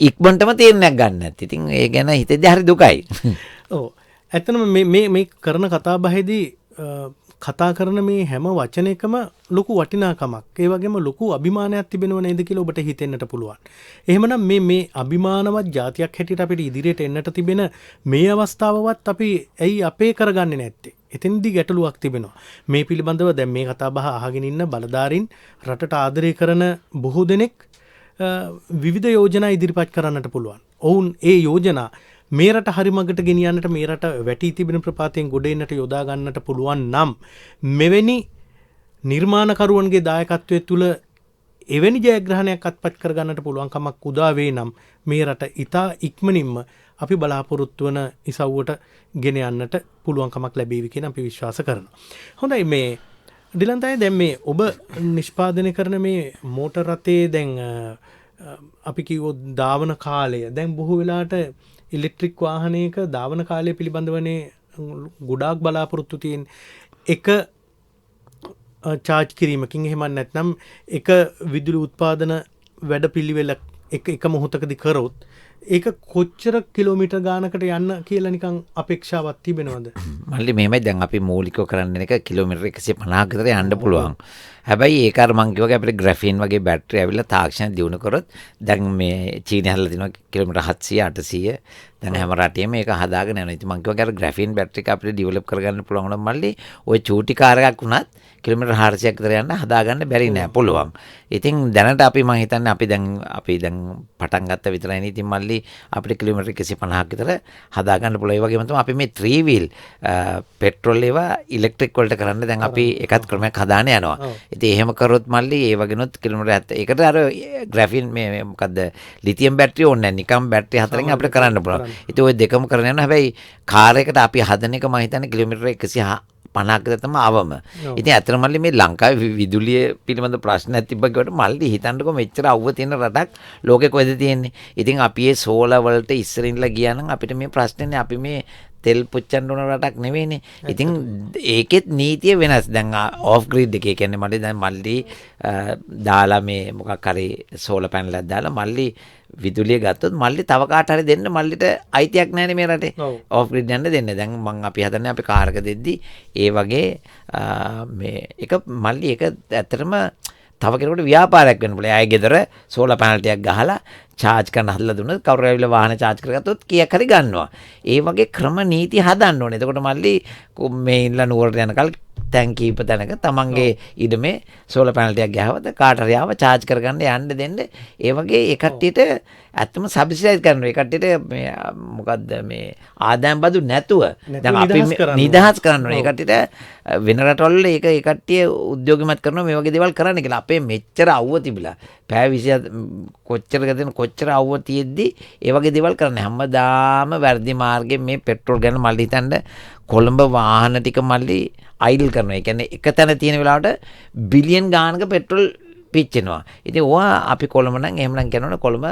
ඉක්මනටම තීරණයක් ගන්න නැත්තේ? ඉතින් ඒ ගැන හිතේදී හරි දුකයි. ඔව්. ඇත්තනම මේ කරන කතා බහේදී කතා කරන මේ හැම වචනයකම ලොකු වටිනාකමක් ඒ වගේම ලොකු අභිමානයක් තිබෙනව නේද කියලා ඔබට හිතෙන්නට පුළුවන්. එහෙමනම් මේ අභිමානවත් જાතියක් හැටියට අපිට ඉදිරියට එන්නට තිබෙන මේ අවස්ථාවවත් අපි ඇයි අපේ කරගන්නේ නැත්තේ? එතෙන්දී ගැටලුවක් තිබෙනවා. මේ පිළිබඳව දැන් මේ කතා බහ අහගෙන ඉන්න බලධාරීන් රටට ආදරය කරන බොහෝ දෙනෙක් විවිධ යෝජනා ඉදිරිපත් කරන්නට පුළුවන්. ඔවුන් ඒ යෝජනා මේ රට හරි මගට ගෙනියන්නට මේ රට වැටී තිබෙන ප්‍රපාතයෙන් ගොඩ එන්නට යොදා ගන්නට පුළුවන් නම් මෙවැනි නිර්මාණකරුවන්ගේ දායකත්වය තුළ එවැනි ජයග්‍රහණයක් අත්පත් කර ගන්නට පුළුවන් කමක් උදා වේ නම් මේ රට ඉතා ඉක්මනින්ම අපි බලාපොරොත්තු වන ඉසව්වට ගෙන යන්නට පුළුවන් කමක් ලැබේවි කියන අපි විශ්වාස කරනවා. හොඳයි මේ ඩිලන්තයි දැන් මේ ඔබ නිෂ්පාදනය කරන මේ මෝටර් රථයේ දැන් අපි කිව්වොත් ධාවන කාලය දැන් බොහෝ වෙලාවට ඉලෙක්ට්‍රික් වාහනයක ධාවන කාලය පිළිබඳවනේ ගොඩාක් බලාපොරොත්තු තියෙන එක චාර්ජ් කිරීමකින් එහෙම නැත්නම් එක විදුලි උත්පාදන වැඩපිළිවෙල එක මොහොතකදී කරොත් ඒක කොච්චර කිලෝමීටර් ගානකට යන්න කියලා නිකන් අපේක්ෂාවක් තිබෙනවද? මල්ලි මෙහෙමයි දැන් අපි මූලිකව කරන්න එක කිලෝමීටර් 150ක විතර යන්න පුළුවන්. හැබැයි ඒක අර මං කිව්වා අපිට ග්‍රැෆීන් වගේ බැටරි ඇවිල්ලා තාක්ෂණ දියුණු කරොත් දැන් මේ චීනය හදලා තිනවා කිලෝමීටර් 700 800 දැන් හැම රටේම මේක හදාගෙන යනවා. ඉතින් මං කිව්වා අර ග්‍රැෆීන් බැටරි එක අපිට ඩෙවලොප් කරගන්න පුළුවන් නම් මල්ලි ওই චූටි කාර් එකක් වුණත් කිලෝමීටර් 400ක් විතර යන්න හදාගන්න බැරි නෑ පුළුවන්. ඉතින් දැනට අපි මං හිතන්නේ අපි දැන් පටන් ගත්ත විතරයි නේ. ඉතින් මල්ලි අපිට කිලෝමීටර් 150ක් විතර හදාගන්න පුළුවන්. ඒ වගේම තමයි අපි මේ 3 wheel පෙට්‍රල් ඒවා ඉලෙක්ට්‍රික් වලට කරන්න දැන් අපි එකත් ක්‍රමයක් හදාන යනවා. ඉතින් එහෙම කරොත් මල්ලි ඒ වගේනොත් කිලෝමීටර් 70 ඒකට අර ග්‍රැෆීන් මේ මොකද්ද ලිතියම් බැටරි ඕනේ නැහැ. නිකම් බැටරි හතරෙන් අපිට කරන්න පුළුවන්. ඉතින් ওই දෙකම කරගෙන යනවා. හැබැයි කාර් එකට අපි හදන එක මම හිතන්නේ කිලෝමීටර් 150ක් විතර තමයි අවම. ඉතින් අතන මල්ලි මේ ලංකාවේ විදුලිය පිළිබඳ ප්‍රශ්නයක් තිබ්බ කිව්වට මල්ලි හිතන්නකො මෙච්චර අවුව තියෙන රටක් ලෝකෙ කොහෙද තියෙන්නේ. ඉතින් අපි මේ සෝලර් වලට ඉස්සරින්ලා ගියා නම් අපිට මේ ප්‍රශ්නේනේ අපි මේ තෙල් පුච්චන්න ඕන රටක් නෙවෙයිනේ. ඉතින් ඒකෙත් නීතිය වෙනස්. දැන් ඔෆ් ග්‍රිඩ් එකේ කියන්නේ මල්ලි දැන් මල්ලි දාලා මේ මොකක් හරි සෝලර් පැනල් එකක් දාලා මල්ලි විදුලිය ගත්තොත් මල්ලි තව කාට හරි දෙන්න මල්ලිට අයිතියක් නැහැනේ මේ රටේ. ඔෆ් ග්‍රිඩ් යන්න දෙන්නේ. දැන් මම අපි හදන්නේ අපි කාර් එක දෙද්දි ඒ වගේ මේ එක මල්ලි ඒක ඇත්තටම තව කෙනෙකුට ව්‍යාපාරයක් වෙන්න පුළුවන්. ආයේ ගෙදර සෝලර් පැනල් ටිකක් ගහලා චාර්ජ් කරන්න හදලා දුන්නොත් කවුරු ඇවිල්ලා වාහන චාර්ජ් කරගත්තොත් කීයක් හරි ගන්නවා. ඒ වගේ ක්‍රම නීති හදන්න ඕනේ. එතකොට මල්ලි මේ ඉන්න නුවරට යනකල් තැන් කීප තැනක තමන්ගේ ඉඩමේ සෝලර් පැනල් ටිකක් ගහවද කාට හරි ආව චාර්ජ් කරගන්න යන්න දෙන්න. ඒ වගේ ඒ කට්ටියට ඇත්තම සබ්සිඩයිස් කරනවා. ඒ කට්ටියට මේ මොකද්ද මේ ආදායම් බදු නැතුව දැන් අපි නිදහස් කරන්න ඕනේ. ඒ කට්ටියට වෙන රටවල ඒක ඒ කට්ටිය උද්‍යෝගිමත් කරනවා මේ වගේ දේවල් කරන්න කියලා. අපේ මෙච්චර අවුව තිබිලා පැය 20 කොච්චර ගතන කොච්චර අවුව තියෙද්දි ඒ වගේ දේවල් කරන්නේ. හැමදාම වැරදි මාර්ගයෙන් මේ පෙට්‍රෝල් ගැන මල්ලි හිතන්න කොළඹ වාහන ටික මල්ලි අයිඩල් කරනවා. ඒ කියන්නේ එක තැන තියෙන වෙලාවට බිලියන් ගානක පෙට්‍රෝල් පිච්චෙනවා. ඉතින් ඕවා අපි කොළඹ නම් එහෙමනම් කියනවනේ කොළඹ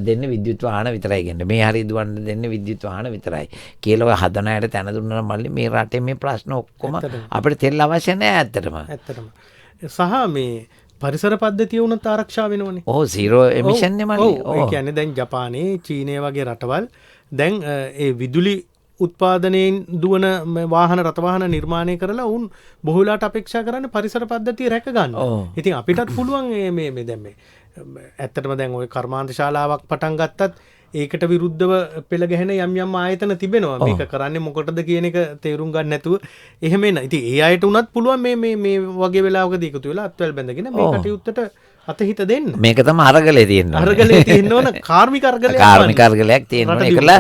දෙන්නේ විද්‍යුත් වාහන විතරයි කියන්නේ. මේ හරිය දුවන්න දෙන්නේ විද්‍යුත් වාහන විතරයි. කියලා ඔය හදන අයට තැන දුන්නා නම් මල්ලි මේ රටේ මේ ප්‍රශ්න ඔක්කොම අපිට තෙල් අවශ්‍ය නැහැ ඇත්තටම. ඇත්තටම. සහ මේ පරිසර පද්ධතිය වුණත් ආරක්ෂා වෙනවනේ. ඔව් zero emission නේ මල්ලි. ඔව්. ඒ කියන්නේ දැන් ජපානයේ චීනය වගේ රටවල් දැන් ඒ විදුලි උත්පාදනයෙන් දුවන වාහන රථවාහන නිර්මාණය කරලා උන් බොහෝ වෙලාවට අපේක්ෂා කරන්නේ පරිසර පද්ධතිය රැක ගන්න. ඉතින් අපිටත් පුළුවන් මේ දැන් මේ ඇත්තටම දැන් ওই කර්මාන්ත ශාලාවක් පටන් ගත්තත් ඒකට විරුද්ධව පෙළ ගැහෙන යම් ආයතන තිබෙනවා. මේක කරන්නේ මොකටද කියන එක තේරුම් ගන්න නැතුව එහෙම එන. ඉතින් ඒ අයට උනත් පුළුවන් මේ වගේ වෙලාවකදී එකතු වෙලා අත්වැල් බැඳගෙන මේ කටයුත්තට අතහිත දෙන්න. මේක තමයි අරගලේ තියෙනවා. අරගලේ තියෙන්න ඕන කාර්මික අරගලයක්. කාර්මික අරගලයක් තියෙනවා. ඒකල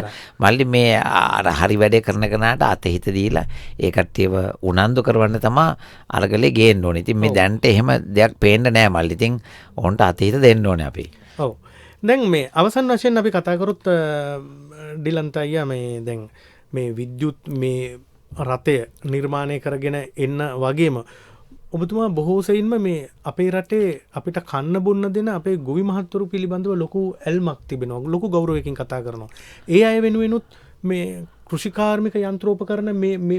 මල්ලි මේ අර හරි වැඩේ කරන කෙනාට අතහිත දීලා ඒ කට්ටියව උනන්දු කරවන්න තමයි අරගලේ ගේන්න ඕනේ. ඉතින් මේ දැන්ට එහෙම දෙයක් පේන්න නැහැ මල්ලි. ඉතින් ඕන්ට අතහිත දෙන්න ඕනේ අපි. ඔව්. දැන් මේ අවසන් වශයෙන් අපි කතා කරොත් ඩිලන්ත අයියා මේ දැන් මේ විද්‍යුත් මේ රථය නිර්මාණය කරගෙන එන්න වගේම ඔබතුමා බොහෝ සෙයින්ම මේ අපේ රටේ අපිට කන්න බොන්න දෙන අපේ ගොවි මහත්වරු පිළිබඳව ලොකු ඇල්මක් තිබෙනවා. ලොකු ගෞරවයකින් කතා කරනවා. ඒ අය වෙනුවෙනුත් මේ කෘෂිකාර්මික යන්ත්‍රෝපකරණ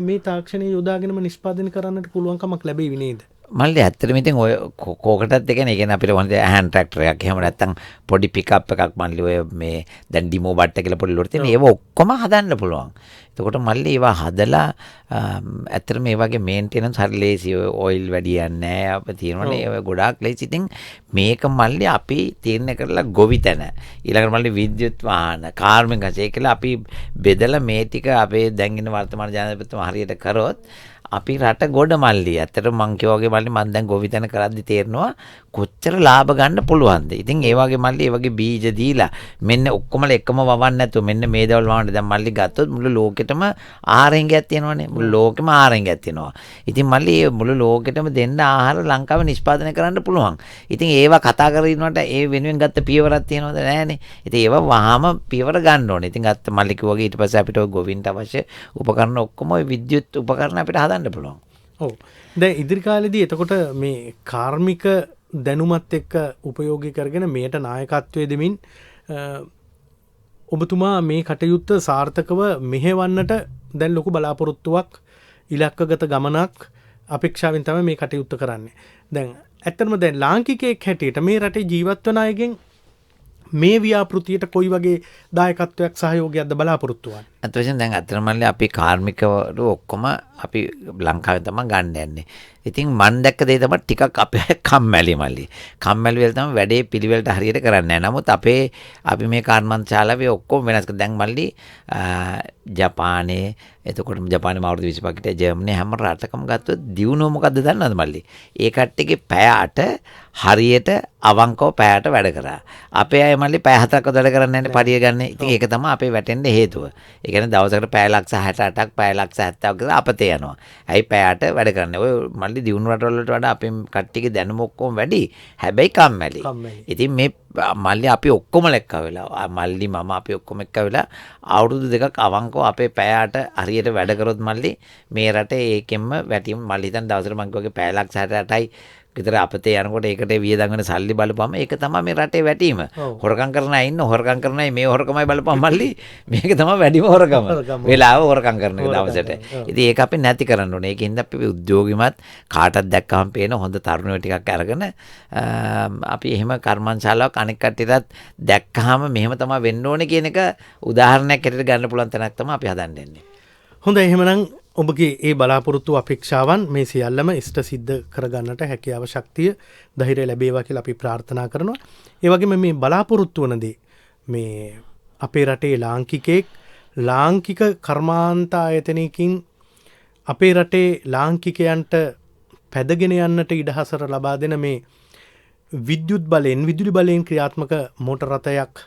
මේ තාක්ෂණය යොදාගෙනම නිෂ්පාදනය කරන්නට පුළුවන්කමක් ලැබෙවි නේද? මල්ලි ඇත්තටම ඉතින් ඔය කෝකටත් ඒ කියන්නේ අපිට වොන් හෑන්ඩ් ට්‍රැක්ටර් එකක් එහෙම නැත්නම් පොඩි පිකප් එකක් මල්ලි ඔය මේ දැන් ඩිමෝ බට්ට කියලා පොඩි ලොර් තියෙන ඒව ඔක්කොම හදන්න පුළුවන්. එතකොට මල්ලි ඒවා හදලා ඇත්තටම මේ වගේ මේන්ටෙනන්ස් හරි ලේසි. ඔයිල් වැඩි යන්නේ නැහැ. අපිට තියෙනවනේ ඒව ගොඩාක් ලේසි. ඉතින් මේක මල්ලි අපි තීරණය කරලා ගොවිතැන ඊළඟට මල්ලි විද්‍යුත් වාහන කාර්මික හසේ කියලා අපි බෙදලා මේ ටික අපේ දැන් ඉන්න වර්තමාන ජනාධිපතිතුමා හරියට කරොත් අපි රට ගොඩ මල්ලි. ඇත්තට මං කියවගේ මල්ලි මං දැන් ගොවිතැන කරද්දි තේරෙනවා කොච්චර ලාභ ගන්න පුළුවන්ද. ඉතින් ඒ වගේ මල්ලි ඒ වගේ බීජ දීලා මෙන්න ඔක්කොම එකම වවන්න නැතුව මෙන්න මේ දවල් වවන්න දැන් මල්ලි ගත්තොත් මුළු ලෝකෙටම ආහාරයෙන් තියෙනවනේ. මුළු ලෝකෙම ආහාරයෙන් තියෙනවා. ඉතින් මල්ලි මුළු ලෝකෙටම දෙන්න ආහාර ලංකාවේ නිෂ්පාදනය කරන්න පුළුවන්. ඉතින් ඒවා කතා කරගෙන ඉන්නකොට ඒ වෙනුවෙන් ගත්ත පියවරක් තියෙනවද නැහැනේ. ඉතින් ඒවා වහාම පියවර ගන්න ඕනේ. ඉතින් ගත්ත මල්ලි කිව්වගේ ඊට පස්සේ අපිට ගොවින්ට අවශ්‍ය උපකරණ ඔක්කොම ওই විද්‍යුත් උපකරණ අපිට හදන්න පුළුවන්. ඔව්. දැන් ඉදිරි කාලෙදී එතකොට මේ කාර්මික දැනුමත් එක්ක උපයෝගී කරගෙන මේට නායකත්වයේ දෙමින් ඔබතුමා මේ කටයුත්ත සාර්ථකව මෙහෙවන්නට දැන් ලොකු බලාපොරොත්තුවක් ඉලක්කගත ගමනක් අපේක්ෂාවෙන් තමයි මේ කටයුත්ත කරන්නේ. දැන් ඇත්තටම දැන් ලාංකිකයෙක් හැටියට මේ රටේ ජීවත් වන අයගෙන් මේ ව්‍යාපෘතියට කොයි වගේ දායකත්වයක් සහයෝගයක්ද බලාපොරොත්තු වෙන්නේ? අත වශයෙන් දැන් අතරම මල්ලි අපි කාර්මිකවරු ඔක්කොම අපි ලංකාවෙන් තමයි ගන්න යන්නේ. ඉතින් මන් දැක්ක දේ තමයි ටිකක් අපේ කම්මැලි මල්ලි. කම්මැලි වෙලා තමයි වැඩේ පිළිවෙලට හරියට කරන්නේ නැහැ. නමුත් අපි මේ කර්මාන්ත ශාලාවේ ඔක්කොම වෙනස් කරලා දැන් මල්ලි ජපානයේ එතකොට ජපානයේ අවුරුදු 25කට ජර්මනිය හැම රටකම ගත්තොත් දියුණුව මොකද්ද දන්නවද මල්ලි? ඒ කට්ටියගේ පැයට හරියට අවංකව පැයට වැඩ කරා. අපේ අය මල්ලි පැය 4ක් වැඩ කරන්නේ නැහැ පඩිය ගන්න. ඉතින් ඒක තමයි අපේ වැටෙන්න හේතුව. ඒ කියන්නේ දවසකට පැය ලක්ෂ 68ක් පැය ලක්ෂ 70ක් කියලා අපතේ යනවා. ඇයි පැයට වැඩ කරන්නේ? ඔය මල්ලි දියුණු රටවල් වලට වඩා අපේ කට්ටියගේ දැනුම ඔක්කොම වැඩි. හැබැයි කම්මැලි. ඉතින් මේ මල්ලි අපි ඔක්කොම ලෙක්ක වෙලා මල්ලි මම අපි ඔක්කොම එක්ක වෙලා අවුරුදු 2ක් අවංකව අපේ පැයට හරියට වැඩ කරොත් මල්ලි මේ රටේ ඒකෙන්ම වැටීම මල්ලි දැන් දවසට මං කිව්වගේ පැය ලක්ෂ 68යි විතර අපතේ යනකොට ඒකට වියදම් වෙන සල්ලි බලපුවම ඒක තමයි මේ රටේ වැටීම. හොරකම් කරන අය ඉන්න හොරකම් කරන අය මේ හොරකමයි බලපුවම මල්ලි මේක තමයි වැඩිම හොරකම. වෙලාව හොරකම් කරන එක දවසට. ඉතින් ඒක අපි නැති කරන්න ඕනේ. ඒකින්ද අපි උද්‍යෝගිමත් කාටවත් දැක්කම පේන හොඳ තරුණයෝ ටිකක් අරගෙන අපි එහෙම කර්මාන්තශාලාවක් අනෙක් කට්ටියටත් දැක්කහම මෙහෙම තමයි වෙන්න ඕනේ කියන එක උදාහරණයක් හැටියට ගන්න පුළුවන් තැනක් තමයි අපි හදන්න යන්නේ. හොඳයි එහෙමනම් ඔබගේ ඒ බලාපොරොත්තු අපේක්ෂාවන් මේ සියල්ලම ඉෂ්ට සිද්ධ කරගන්නට හැකියාව ශක්තිය ධෛර්යය ලැබේවා කියලා අපි ප්‍රාර්ථනා කරනවා. ඒ වගේම මේ බලාපොරොත්තු වන දේ මේ අපේ රටේ ලාංකිකයෙක් ලාංකික කර්මාන්ත ආයතනයකින් අපේ රටේ ලාංකිකයන්ට පැදගෙන යන්නට ඉඩහසර ලබා දෙන මේ විද්‍යුත් බලයෙන් විදුලි බලයෙන් ක්‍රියාත්මක මෝටර රථයක්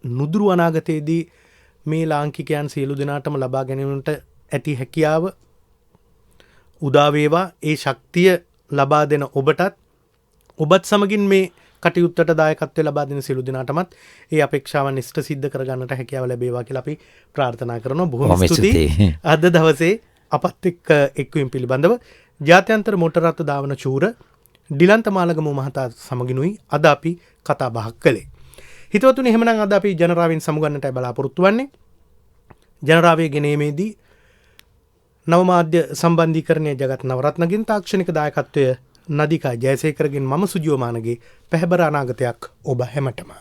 නුදුරු අනාගතයේදී මේ ලාංකිකයන් සියලු දෙනාටම ලබා ගැනීමට ඇති හැකියාව උදා වේවා. ඒ ශක්තිය ලබා දෙන ඔබත් සමගින් මේ කටයුත්තට දායකත්වය ලබා දෙන සියලු දෙනාටමත් ඒ අපේක්ෂාවන් ඉෂ්ට සිද්ධ කරගන්නට හැකියාව ලැබේවා කියලා අපි ප්‍රාර්ථනා කරනවා. බොහොම ස්තුතියි. අද දවසේ අපත් එක්ක එක්වීම පිළිබඳව ජාත්‍යන්තර මෝටර රථ ධාවන චූර ඩිලන්ත මාලගම මහතා සමගිනුයි අද අපි කතා බහක් කළේ. හිතවතුනි, එහෙමනම් අද අපි ජනරාවෙන් සමුගන්නටයි බලාපොරොත්තු වෙන්නේ. ජනරාවයේ ගෙනීමේදී නවමාධ්‍ය සම්බන්ධීකරණයේ ජගත් නවරත්නගෙන් තාක්ෂණික දායකත්වය නදිකා ජයසේකරගෙන් මම සුජිවමානගේ පැහැබර අනාගතයක් ඔබ හැමටම.